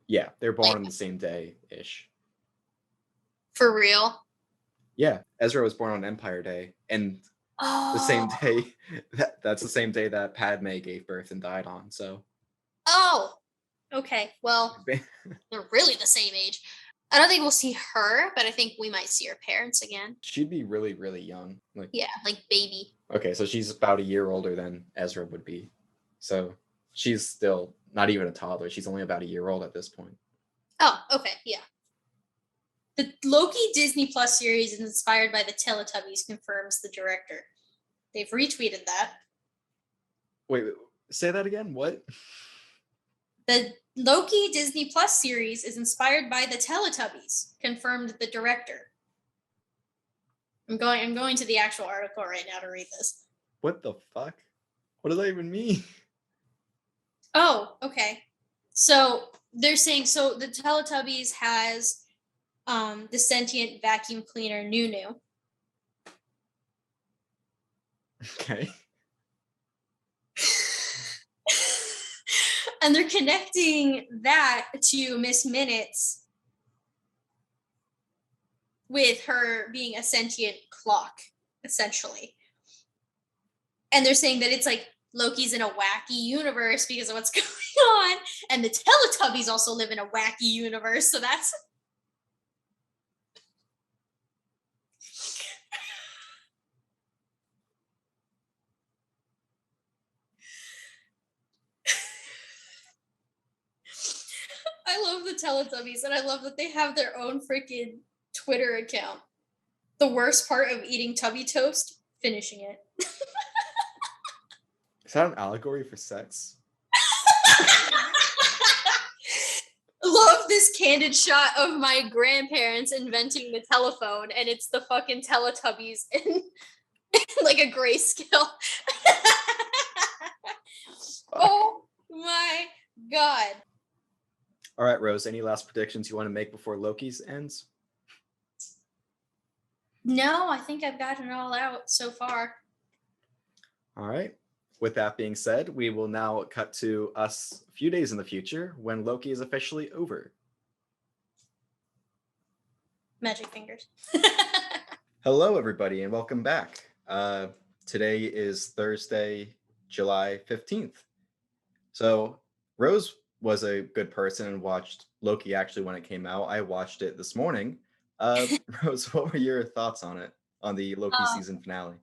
Yeah, they're born on the same day-ish. For real? Yeah, Ezra was born on Empire Day, and the same day. That's the same day that Padme gave birth and died on. So. Oh, okay. Well, they're really the same age. I don't think we'll see her, but I think we might see her parents again. She'd be really, really young. Like baby. Okay, so she's about a year older than Ezra would be. So she's still not even a toddler. She's only about a year old at this point. Oh, okay, yeah. The Loki Disney Plus series is inspired by the Teletubbies, confirms the director. They've retweeted that. Wait, say that again? What? The Loki Disney Plus series is inspired by the Teletubbies, confirmed the director. I'm going to the actual article right now to read this. What the fuck? What does that even mean? Oh, okay. So they're saying the Teletubbies has the sentient vacuum cleaner Nunu. Okay. And they're connecting that to Miss Minutes with her being a sentient clock, essentially. And they're saying that it's like Loki's in a wacky universe because of what's going on. And the Teletubbies also live in a wacky universe. So that's... I love the Teletubbies, and I love that they have their own freaking Twitter account. The worst part of eating Tubby Toast? Finishing it. Is that an allegory for sex? Love this candid shot of my grandparents inventing the telephone, and it's the fucking Teletubbies in like a grayscale. Oh my god. All right, Rose, any last predictions you want to make before Loki's ends? No, I think I've gotten it all out so far. All right. With that being said, we will now cut to us a few days in the future when Loki is officially over. Magic fingers. Hello, everybody, and welcome back. Today is Thursday, July 15th. So Rose was a good person and watched Loki actually when it came out. I watched it this morning. Rose, what were your thoughts on it, on the Loki season finale?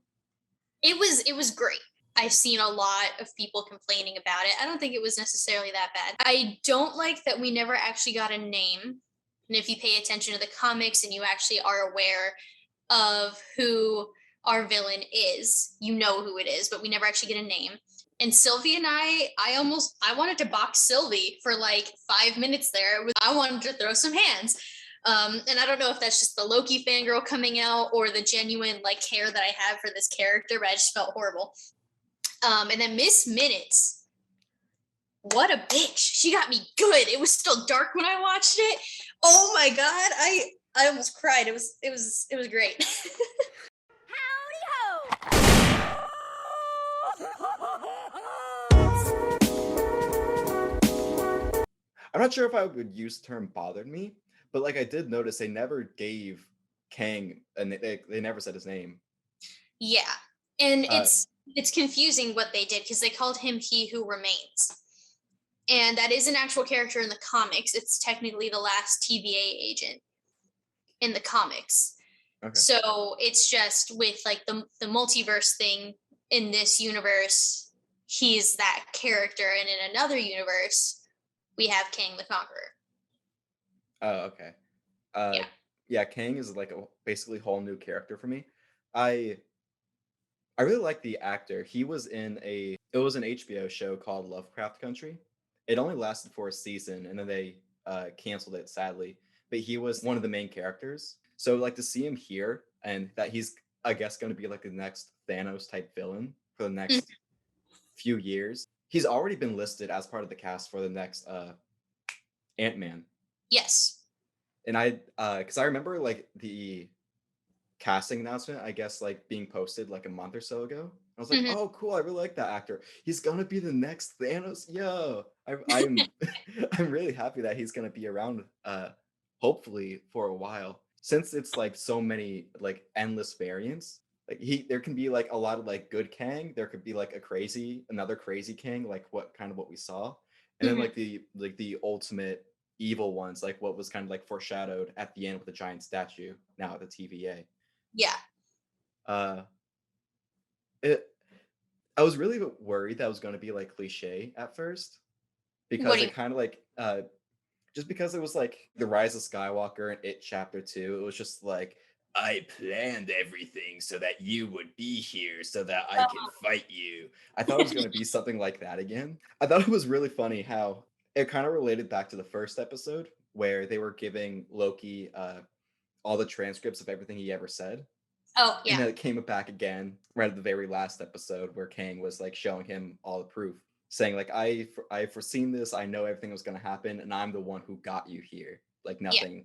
It was great. I've seen a lot of people complaining about it. I don't think it was necessarily that bad. I don't like that we never actually got a name. And if you pay attention to the comics and you actually are aware of who our villain is, you know who it is, but we never actually get a name. And Sylvie and I wanted to box Sylvie for like 5 minutes there. I wanted to throw some hands. And I don't know if that's just the Loki fangirl coming out or the genuine like care that I have for this character, but I just felt horrible. And then Miss Minutes, what a bitch. She got me good. It was still dark when I watched it. Oh my god, I almost cried. It was great. I'm not sure if I would use the term bothered me, but like I did notice they never gave Kang, and they never said his name. Yeah, and it's confusing what they did because they called him He Who Remains. And that is an actual character in the comics. It's technically the last TVA agent in the comics. Okay. So it's just with like the multiverse thing in this universe, he's that character. And in another universe, we have Kang the Conqueror. Oh, okay. Yeah, Kang is like a basically whole new character for me. I really like the actor. He was in it was an HBO show called Lovecraft Country. It only lasted for a season, and then they canceled it, sadly. But he was one of the main characters. So, like, to see him here, and that he's, I guess, going to be like the next Thanos-type villain for the next few years. He's already been listed as part of the cast for the next Ant-Man. Yes. And because I remember, like, the casting announcement, I guess, like, being posted, like, a month or so ago. I was like, oh, cool, I really like that actor. He's gonna be the next Thanos. Yo, I'm I'm really happy that he's gonna be around, hopefully for a while. Since it's like so many like endless variants, like there can be like a lot of like good Kang. There could be like another crazy Kang, like what we saw, and then like the ultimate evil ones, like what was kind of like foreshadowed at the end with the giant statue now at the TVA. Yeah. I was really worried that was going to be like cliche at first, because it kind of like just because it was like the Rise of Skywalker and It Chapter 2. It was just like, I planned everything so that you would be here so that I can fight you. I thought it was going to be something like that again. I thought it was really funny how it kind of related back to the first episode where they were giving Loki all the transcripts of everything he ever said. Oh, yeah. And then it came back again right at the very last episode where Kang was like showing him all the proof, saying like, I've foreseen this, I know everything was going to happen, and I'm the one who got you here. Like nothing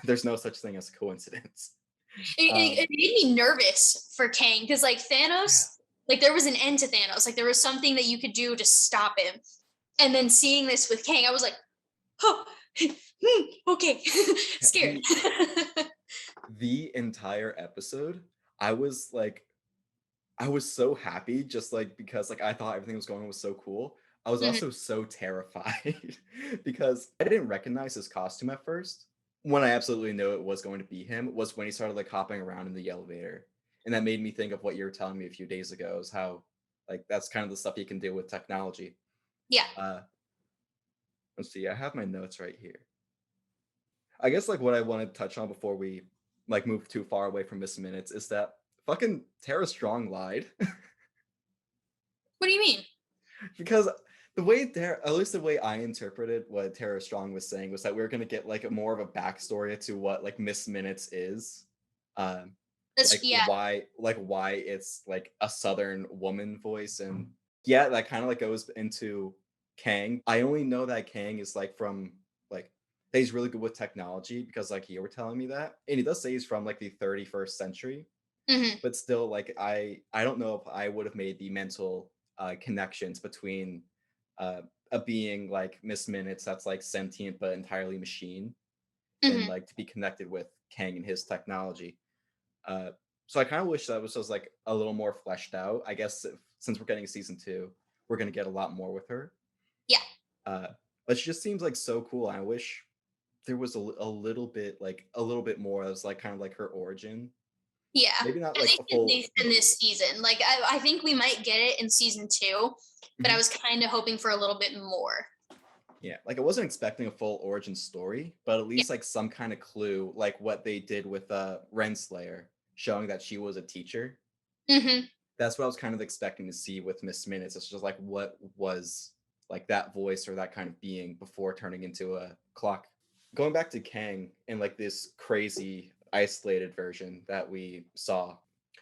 There's no such thing as a coincidence. It made me nervous for Kang because like Thanos, like there was an end to Thanos. Like there was something that you could do to stop him. And then seeing this with Kang, I was like, oh, okay, scared. The entire episode, I was so happy just like because like I thought everything was going was so cool. I was also so terrified because I didn't recognize his costume at first. When I absolutely knew it was going to be him was when he started like hopping around in the elevator. And that made me think of what you were telling me a few days ago, is how like that's kind of the stuff you can do with technology. Yeah. Let's see, I have my notes right here. I guess like what I want to touch on before we like move too far away from Miss Minutes is that fucking Tara Strong lied. What do you mean? Because the way at least the way I interpreted what Tara Strong was saying was that we are gonna get like more of a backstory to what like Miss Minutes is. Why it's like a Southern woman voice, and yeah, that kind of like goes into Kang. I only know that Kang is like from like that he's really good with technology because like you were telling me that, and he does say he's from like the 31st century, but still like I don't know if I would have made the mental connections between a being like Miss Minutes that's like sentient but entirely machine, and like to be connected with Kang and his technology. So I kind of wish that was just like a little more fleshed out. I guess since we're getting season 2, we're gonna get a lot more with her. Yeah. But she just seems like so cool. I wish there was a little bit more as like kind of like her origin. Yeah. Maybe not I like think a full in this season. Like I think we might get it in season 2, but I was kind of hoping for a little bit more. Yeah, like I wasn't expecting a full origin story, but at least like some kind of clue, like what they did with Renslayer, showing that she was a teacher. That's what I was kind of expecting to see with Miss Minutes. It's just like what was like that voice or that kind of being before turning into a clock. Going back to Kang and like this crazy isolated version that we saw,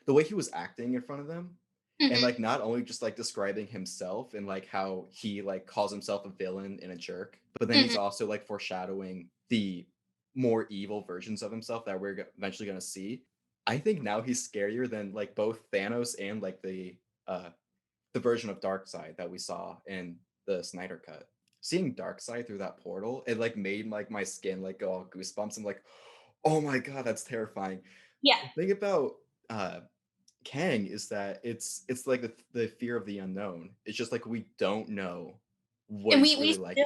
the way he was acting in front of them, and like not only just like describing himself and like how he like calls himself a villain and a jerk, but then he's also like foreshadowing the more evil versions of himself that we're eventually going to see. I think now he's scarier than like both Thanos and like the version of Darkseid that we saw in the Snyder cut. Seeing Darkseid through that portal, it like made like my skin like go all goosebumps. I'm like, oh my god, that's terrifying. Yeah. The thing about Kang is that it's like the fear of the unknown. It's just like we don't know what and it's really like.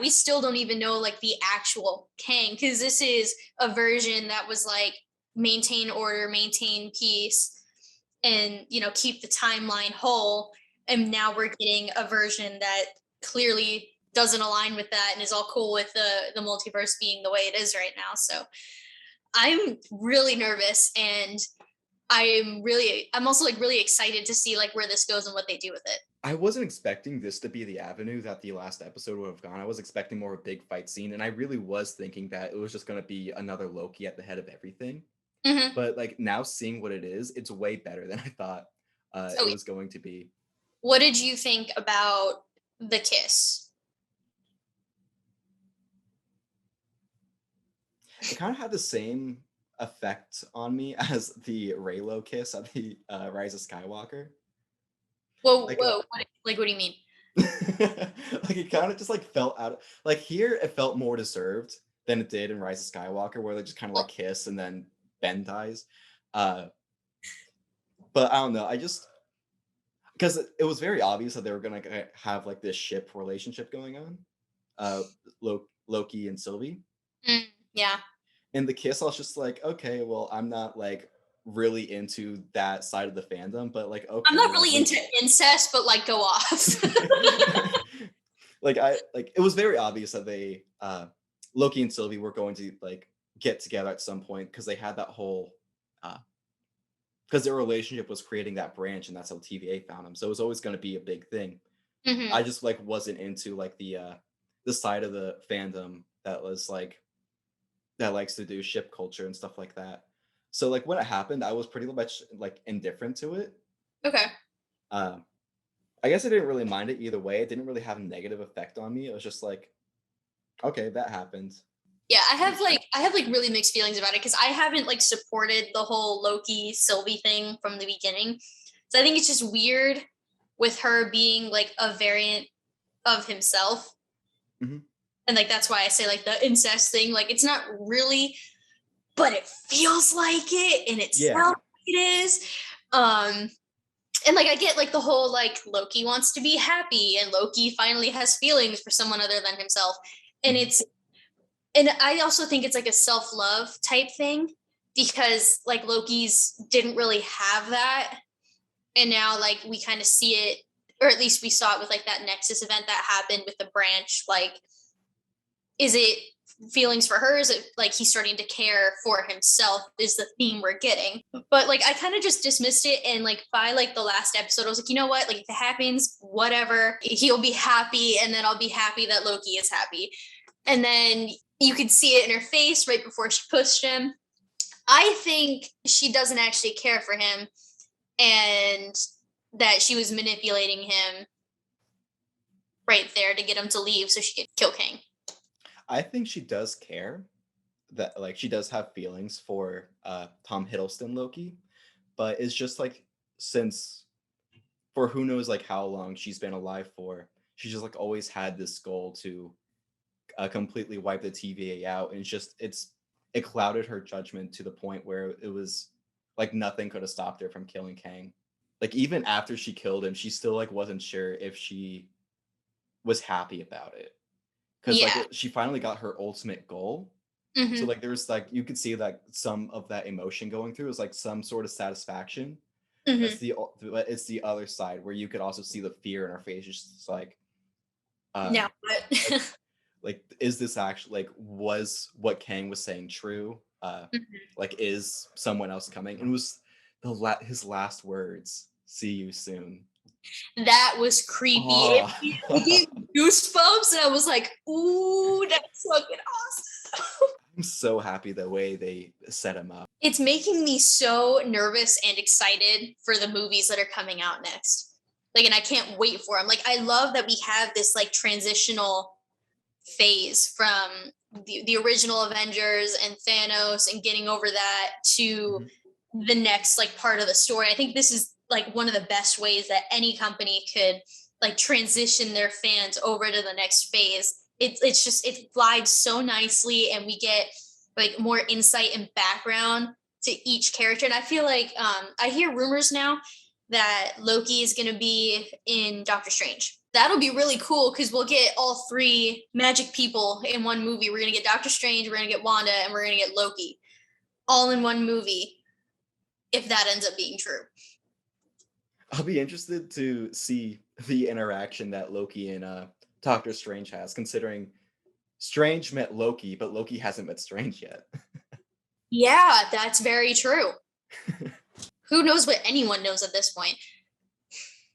We still don't even know like the actual Kang, because this is a version that was like maintain order, maintain peace, and keep the timeline whole. And now we're getting a version that clearly doesn't align with that and is all cool with the multiverse being the way it is right now. So I'm really nervous, and I'm also like really excited to see like where this goes and what they do with it. I wasn't expecting this to be the avenue that the last episode would have gone. I was expecting more of a big fight scene, and I really was thinking that it was just going to be another Loki at the head of everything. But like now seeing what it is, it's way better than I thought it was going to be. What did you think about the kiss? It kind of had the same effect on me as the Raylo kiss at the Rise of Skywalker. Whoa! What do you mean? Like it kind of just like felt out. Like here, it felt more deserved than it did in Rise of Skywalker, where they just kind of like kiss and then Ben dies. But I don't know. I just because it was very obvious that they were gonna have like this ship relationship going on. Loki and Sylvie. Yeah. And the kiss, I was just like, okay, well, I'm not like really into that side of the fandom, but like, okay, I'm not really into incest, but like, go off. It was very obvious that they Loki and Sylvie were going to like get together at some point because they had that whole because their relationship was creating that branch, and that's how TVA found them. So it was always going to be a big thing. I just like wasn't into like the side of the fandom that was like that likes to do ship culture and stuff like that. So like when it happened, I was pretty much like indifferent to it. Okay. I guess I didn't really mind it either way. It didn't really have a negative effect on me. It was just like, okay, that happened. Yeah, I have like really mixed feelings about it because I haven't like supported the whole Loki Sylvie thing from the beginning. So I think it's just weird with her being like a variant of himself. Mm-hmm. And like that's why I say like the incest thing, like it's not really, but it feels like it and it sounds like it is. And like I get like the whole like Loki wants to be happy and Loki finally has feelings for someone other than himself. And and I also think it's like a self-love type thing because like Loki's didn't really have that. And now like we kind of see it, or at least we saw it with like that Nexus event that happened with the branch. Like, is it feelings for her? Is it like he's starting to care for himself is the theme we're getting. But like I kind of just dismissed it, and like by like the last episode I was like, you know what, like if it happens, whatever, he'll be happy and then I'll be happy that Loki is happy. And then you could see it in her face right before she pushed him. I think she doesn't actually care for him and that she was manipulating him right there to get him to leave so she could kill Kang. I think she does care, that like she does have feelings for Tom Hiddleston Loki, but it's just like since for who knows like how long she's been alive for, she just like always had this goal to completely wipe the TVA out, and it clouded her judgment to the point where it was like nothing could have stopped her from killing Kang. Like even after she killed him, she still like wasn't sure if she was happy about it. Because like she finally got her ultimate goal. Mm-hmm. So like there's like you could see like some of that emotion going through is like some sort of satisfaction. Mm-hmm. It's the other side where you could also see the fear in her face. It's just like like is this actually like was what Kang was saying true? Like is someone else coming? And it was his last words, "See you soon." That was creepy. Oh. It gave goosebumps, and I was like, "Ooh, that's fucking awesome!" I'm so happy the way they set him up. It's making me so nervous and excited for the movies that are coming out next. Like, and I can't wait for them. Like, I love that we have this like transitional phase from the original Avengers and Thanos and getting over that to the next like part of the story. I think this is like one of the best ways that any company could like transition their fans over to the next phase. It's just, it glides so nicely, and we get like more insight and background to each character. And I feel like I hear rumors now that Loki is going to be in Doctor Strange. That'll be really cool because we'll get all three magic people in one movie. We're going to get Doctor Strange, we're going to get Wanda, and we're going to get Loki all in one movie, if that ends up being true. I'll be interested to see the interaction that Loki and Doctor Strange has, considering Strange met Loki, but Loki hasn't met Strange yet. Yeah, that's very true. Who knows what anyone knows at this point?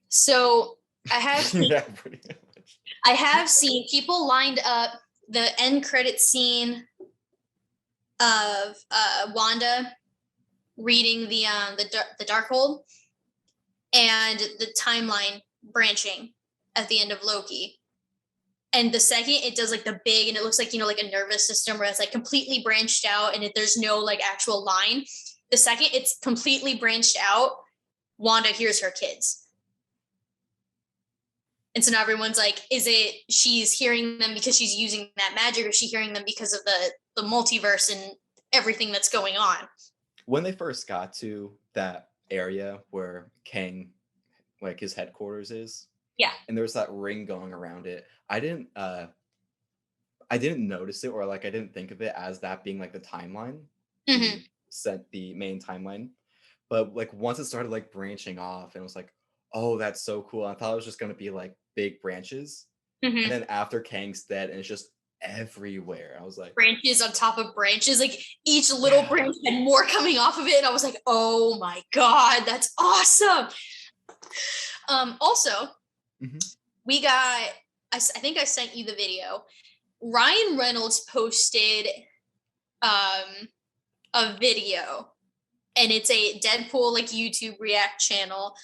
So I have pretty much. I have seen people lined up the end credit scene of Wanda reading the Darkhold and the timeline branching at the end of Loki. And the second it does like the big, and it looks like, you know, like a nervous system where it's like completely branched out and there's no like actual line. The second it's completely branched out, Wanda hears her kids. And so now everyone's like, is it she's hearing them because she's using that magic, or is she hearing them because of the multiverse and everything that's going on? When they first got to that area where Kang, like his headquarters is, and there was that ring going around it, I didn't notice it, or like I didn't think of it as that being like the timeline, set the main timeline. But like once it started like branching off, and it was like, oh, that's so cool. I thought it was just gonna be like big branches, and then after Kang's dead, and it's just everywhere. I was like, branches on top of branches, like each little branch had more coming off of it, and I was like, oh my god, that's awesome. Also, we got, I think I sent you the video. Ryan Reynolds posted a video, and it's a Deadpool like YouTube React channel,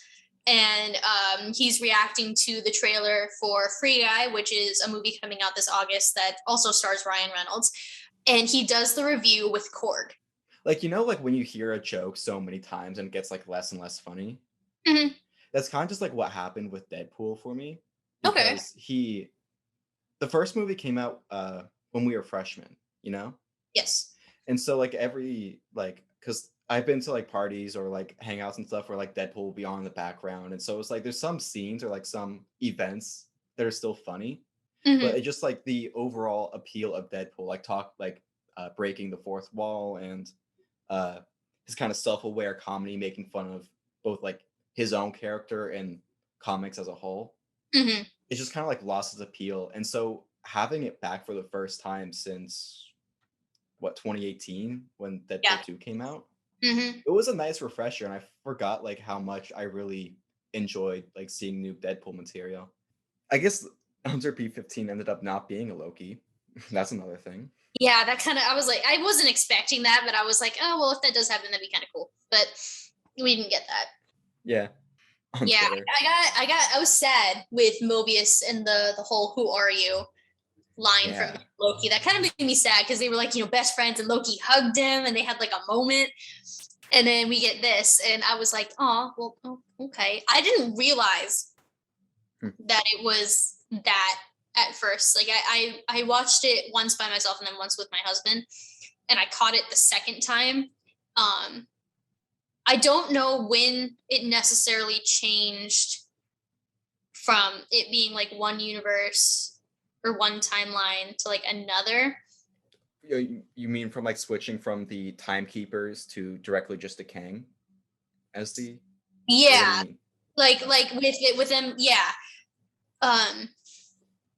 and he's reacting to the trailer for Free Guy, which is a movie coming out this August that also stars Ryan Reynolds. and he does the review with Korg. Like, like when you hear a joke so many times and it gets like less and less funny. Mm-hmm. That's kind of just like what happened with Deadpool for me. Okay. Because the first movie came out when we were freshmen, Yes. And so like because I've been to like parties or like hangouts and stuff where like Deadpool will be on in the background. And so it's like there's some scenes or like some events that are still funny. Mm-hmm. But it's just like the overall appeal of Deadpool, like breaking the fourth wall and his kind of self-aware comedy, making fun of both like his own character and comics as a whole. Mm-hmm. It's just kind of like lost its appeal. And so having it back for the first time since 2018 when Deadpool 2 came out, it was a nice refresher, and I forgot like how much I really enjoyed like seeing new Deadpool material. I guess Hunter P15 ended up not being a Loki. That's another thing. Yeah, that kind of, I was like, I wasn't expecting that, but I was like, oh, well, if that does happen, that'd be kind of cool. But we didn't get that. Yeah. Yeah, I was sad with Mobius and the whole "Who are you?" line from Loki. That kind of made me sad because they were like, best friends, and Loki hugged him, and they had like a moment. And then we get this, and I was like, oh, well, okay. I didn't realize that it was that at first. Like I watched it once by myself and then once with my husband, and I caught it the second time. I don't know when it necessarily changed from it being like one universe or one timeline to like another. You mean from like switching from the timekeepers to directly just to Kang as the like with them,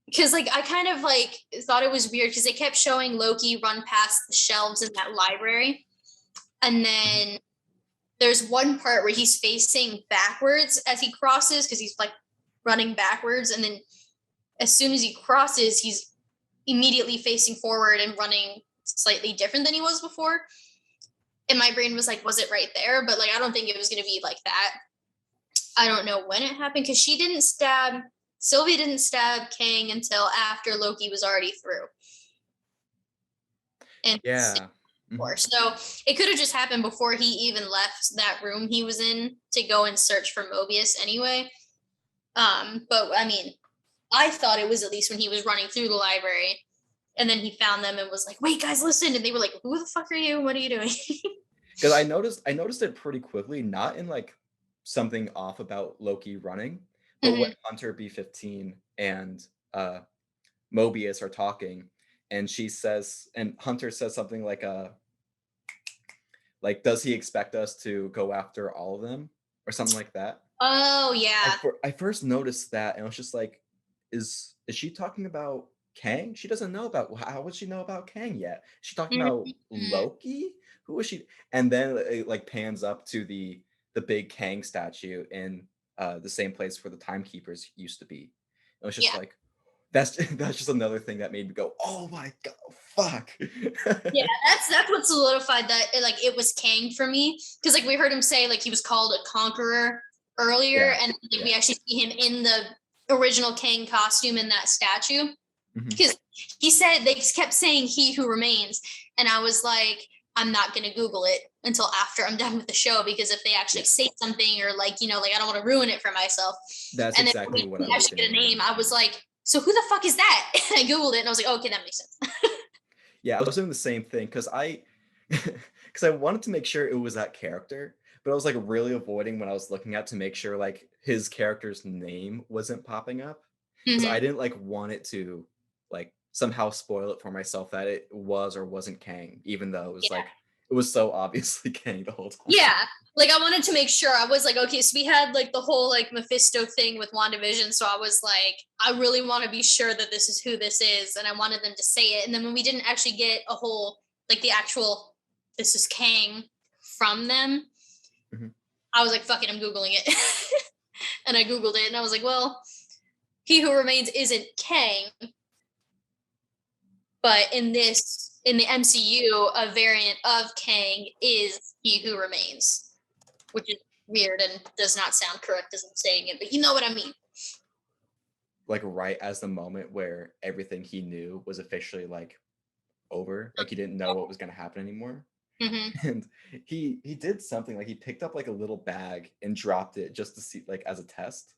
because like I kind of like thought it was weird because they kept showing Loki run past the shelves in that library, and then there's one part where he's facing backwards as he crosses because he's like running backwards, and then as soon as he crosses, he's immediately facing forward and running slightly different than he was before. And my brain was like, was it right there? But like, I don't think it was going to be like that. I don't know when it happened because Sylvie didn't stab Kang until after Loki was already through. And so it could have just happened before he even left that room he was in to go and search for Mobius anyway. But I mean, I thought it was at least when he was running through the library, and then he found them and was like, wait, guys, listen. And they were like, who the fuck are you? What are you doing? Because I noticed it pretty quickly, not in like something off about Loki running, but when Hunter B15 and Mobius are talking, and Hunter says something like does he expect us to go after all of them or something like that? Oh yeah. I first noticed that, and I was just like, is she talking about Kang? She doesn't know about, how would she know about Kang yet? Is she talking about Loki? Who is she? And then it like pans up to the big Kang statue in the same place where the timekeepers used to be. It was just like, that's just another thing that made me go, oh my god, fuck. Yeah, that's what solidified that it was Kang for me, because like we heard him say like he was called a conqueror earlier, and like, we actually see him in the original Kang costume in that statue, because he said they kept saying "He who remains," and I was like, I'm not gonna Google it until after I'm done with the show, because if they actually say something or like I don't want to ruin it for myself. That's and exactly what I was actually get a name. I was like, so who the fuck is that? And I Googled it and I was like, oh, okay, that makes sense. Yeah, I was doing the same thing because I wanted to make sure it was that character, but I was like really avoiding when I was looking at to make sure like his character's name wasn't popping up, because I didn't like want it to like somehow spoil it for myself that it was or wasn't Kang, even though it was like it was so obviously Kang the whole time. Yeah, like I wanted to make sure. I was like, okay, so we had like the whole like Mephisto thing with WandaVision, so I was like, I really want to be sure that this is who this is, and I wanted them to say it. And then when we didn't actually get a whole like the actual "this is Kang" from them, I was like, fuck it, I'm Googling it. And I Googled it and I was like, well, "He who remains" isn't Kang, but in the MCU, a variant of Kang is "He who remains," which is weird and does not sound correct as I'm saying it, but you know what I mean. Like right as the moment where everything he knew was officially like over. Like he didn't know what was going to happen anymore. And he did something like he picked up like a little bag and dropped it just to see, like, as a test.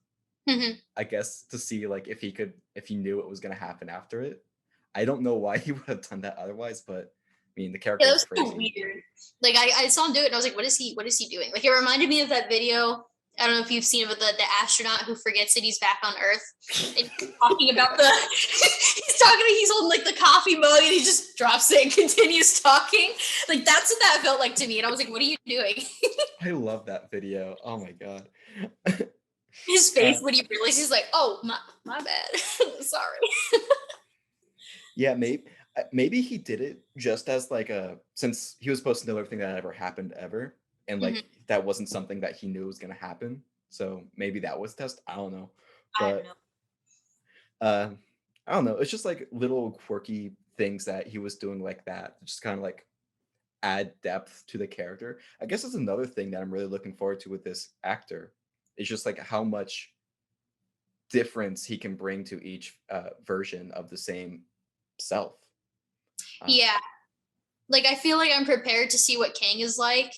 I guess to see like if he knew what was going to happen after it. I don't know why he would have done that otherwise, but I mean the character that is was crazy. so weird. Like I saw him do it and I was like, what is he doing? Like it reminded me of that video. I don't know if you've seen it, but the astronaut who forgets that he's back on Earth and talking about he's holding like the coffee mug and he just drops it and continues talking. Like that's what that felt like to me. And I was like, what are you doing? I love that video. Oh my god. His face when he realizes, he's like, oh my bad. Sorry. Yeah, maybe he did it just as like since he was supposed to know everything that ever happened ever, and like that wasn't something that he knew was gonna happen. So maybe that was test. I don't know. But I don't know. It's just like little quirky things that he was doing like that, just kind of like add depth to the character. I guess that's another thing that I'm really looking forward to with this actor. It's just like how much difference he can bring to each version of the same self. Yeah. Like I feel like I'm prepared to see what Kang is like,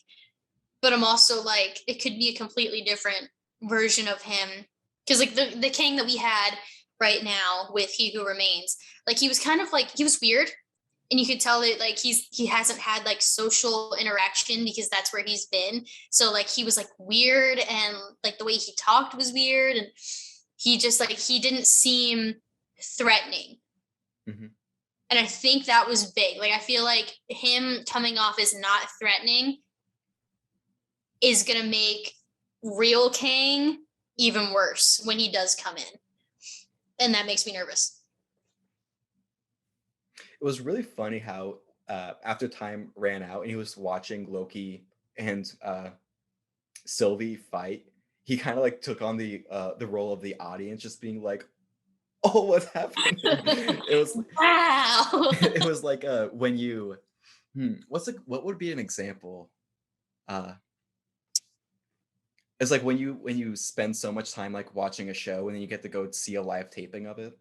but I'm also like it could be a completely different version of him. Because like the Kang that we had right now with He Who Remains, like he was kind of like he was weird. And you could tell that like he hasn't had like social interaction because that's where he's been. So like he was like weird and like the way he talked was weird and he just like he didn't seem threatening. And I think that was big. Like I feel like him coming off as not threatening is gonna make real Kang even worse when he does come in. And that makes me nervous. It was really funny how after time ran out and he was watching Loki and Sylvie fight, he kind of like took on the role of the audience, just being like, "Oh, what's happening?" It was wow. It was like when you what would be an example? It's like when you spend so much time like watching a show and then you get to go see a live taping of it.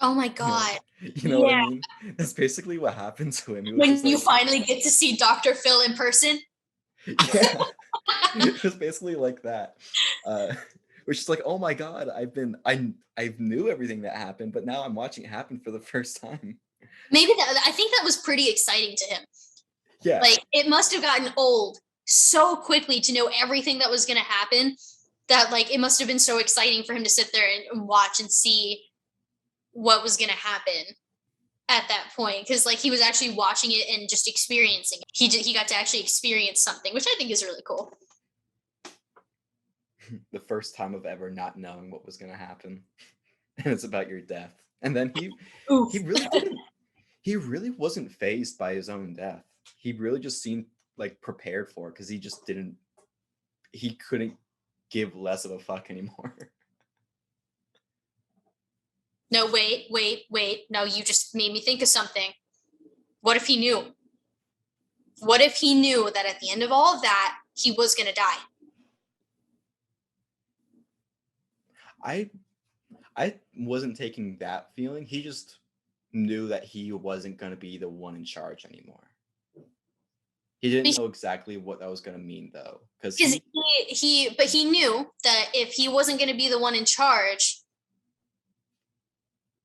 Oh my god. You know what I mean? That's basically what happened to him. When you finally get to see Dr. Phil in person. Yeah. It was basically like that. Which is like, oh my god, I knew everything that happened, but now I'm watching it happen for the first time. Maybe I think that was pretty exciting to him. Yeah. Like it must have gotten old so quickly to know everything that was gonna happen that like it must have been so exciting for him to sit there and watch and see what was gonna happen at that point, because like he was actually watching it and just experiencing it. He got to actually experience something, which I think is really cool. The first time of ever not knowing what was gonna happen, and it's about your death. And then he really wasn't fazed by his own death. He really just seemed like prepared for it because he couldn't give less of a fuck anymore. No, wait. No, you just made me think of something. What if he knew? What if he knew that at the end of all of that, he was going to die? I wasn't taking that feeling. He just knew that he wasn't going to be the one in charge anymore. He didn't know exactly what that was going to mean, though, because he knew that if he wasn't going to be the one in charge,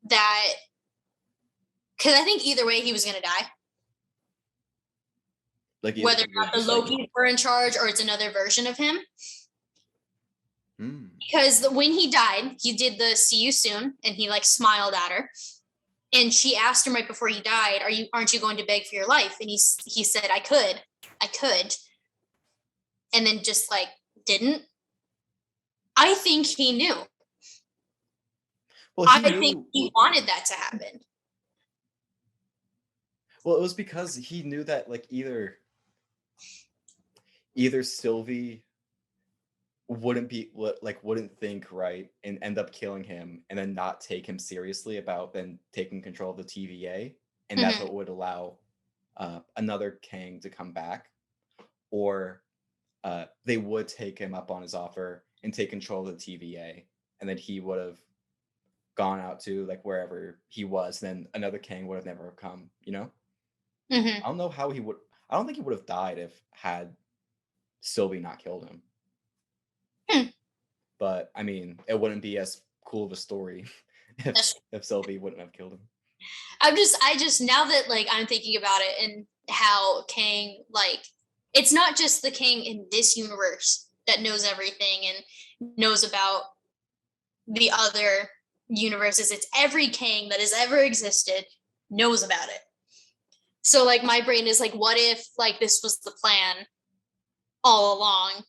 that because I think either way he was going to die. Like whether or not the Loki were in charge or it's another version of him. Because when he died, he did the "see you soon" and he like smiled at her. And she asked him right before he died, aren't you going to beg for your life? And he said, I could. And then just like didn't. I think he knew. Well, I think he wanted that to happen. Well, it was because he knew that like either Sylvie wouldn't think right and end up killing him and then not take him seriously about then taking control of the TVA, and that's what would allow another Kang to come back, or they would take him up on his offer and take control of the TVA, and then he would have gone out to like wherever he was, then another Kang would have never come, you know? Mm-hmm. I don't know how he would. I don't think he would have died if had Sylvie not killed him. Hmm. But I mean, it wouldn't be as cool of a story if Sylvie wouldn't have killed him. I just now that like I'm thinking about it and how Kang, like, it's not just the Kang in this universe that knows everything and knows about the other universes. It's every Kang that has ever existed knows about it. So like my brain is like, what if like this was the plan all along?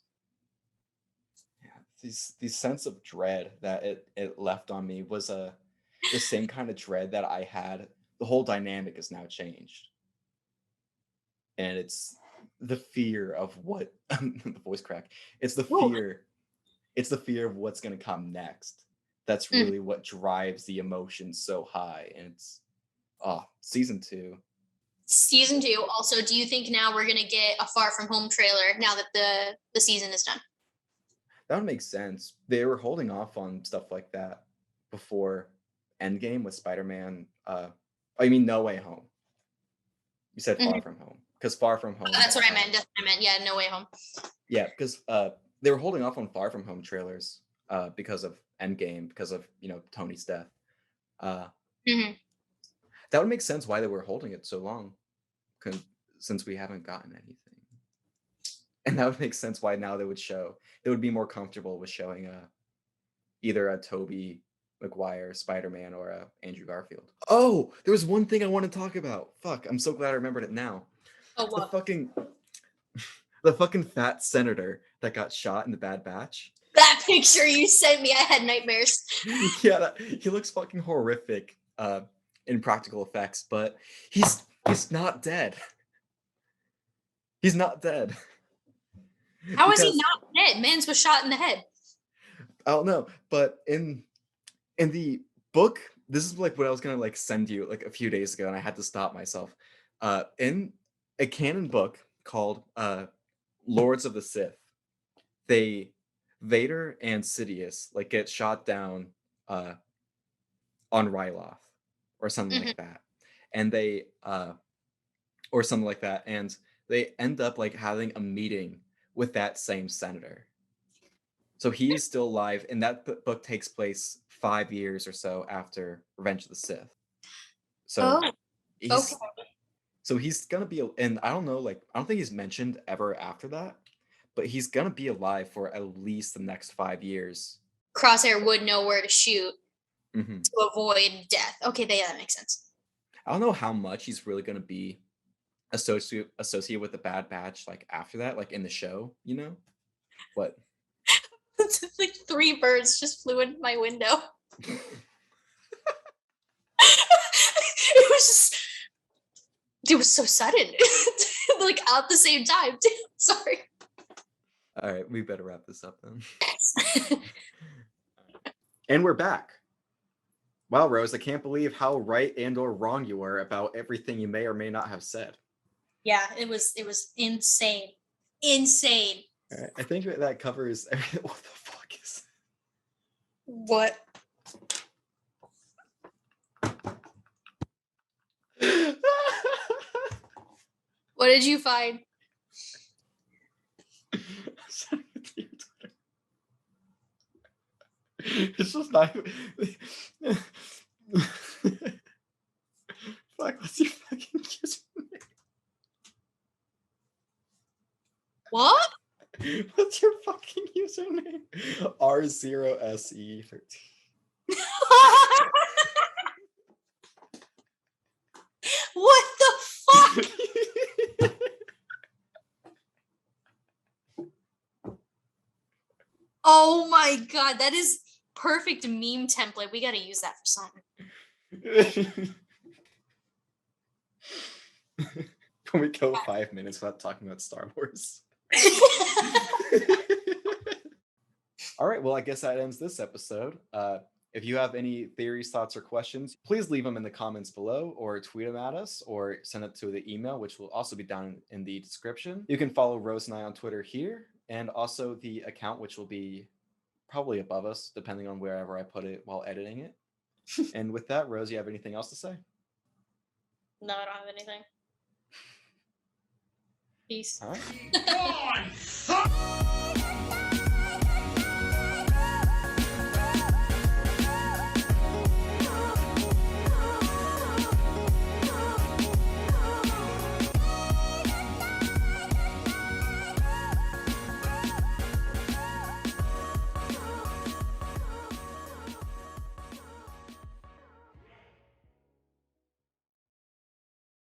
Yeah, these sense of dread that it left on me was the same kind of dread that I had. The whole dynamic is now changed, and it's the fear of what the voice crack. It's the fear. It's the fear of what's going to come next. That's really what drives the emotion so high. And it's season 2. Season 2. Also, do you think now we're going to get a Far From Home trailer now that the season is done? That would make sense. They were holding off on stuff like that before Endgame with Spider-Man. You mean No Way Home? You said Far From Home. Because Far From Home. That's what I meant. That's what I meant. Yeah, No Way Home. Yeah, because they were holding off on Far From Home trailers because of Endgame, because of, Tony's death. That would make sense why they were holding it so long, since we haven't gotten anything. And that would make sense why now they would be more comfortable with showing either a Tobey Maguire Spider-Man or a Andrew Garfield. Oh, there was one thing I want to talk about. Fuck, I'm so glad I remembered it now. Oh, what? The fucking fat senator that got shot in the Bad Batch. That picture you sent me, I had nightmares. Yeah, he looks fucking horrific in practical effects, but he's not dead. He's not dead. How is he not dead? Mans was shot in the head. I don't know, but in the book, this is like what I was gonna like send you like a few days ago, and I had to stop myself. In a canon book called Lords of the Sith, Vader and Sidious like get shot down on Ryloth or something like that, and they or something like that, and they end up like having a meeting with that same senator. So he's still alive, and that book takes place 5 years or so after Revenge of the Sith. So he's gonna be, and I don't know, like I don't think he's mentioned ever after that, but he's gonna be alive for at least the next 5 years. Crosshair would know where to shoot to avoid death. Okay, that makes sense. I don't know how much he's really gonna be associated with the Bad Batch, like after that, like in the show, But like 3 birds just flew in my window. It was so sudden. Like at the same time, too. Sorry. All right, we better wrap this up then. And we're back. Wow, Rose, I can't believe how right and or wrong you were about everything you may or may not have said. Yeah, it was insane. Insane. All right, I think that covers everything. What the fuck is What? What did you find? It's just not. Fuck, what's your fucking username? What? What's your fucking username? R0SE13. What the fuck? Oh my god, that is perfect meme template. We gotta use that for something. Can we go 5 minutes without talking about Star Wars? All right, well, I guess that ends this episode. If you have any theories, thoughts, or questions, please leave them in the comments below or tweet them at us or send it to the email, which will also be down in the description. You can follow Rose and I on Twitter here, and also the account, which will be probably above us, depending on wherever I put it while editing it. And with that, Rose, you have anything else to say? No, I don't have anything. Peace. All right.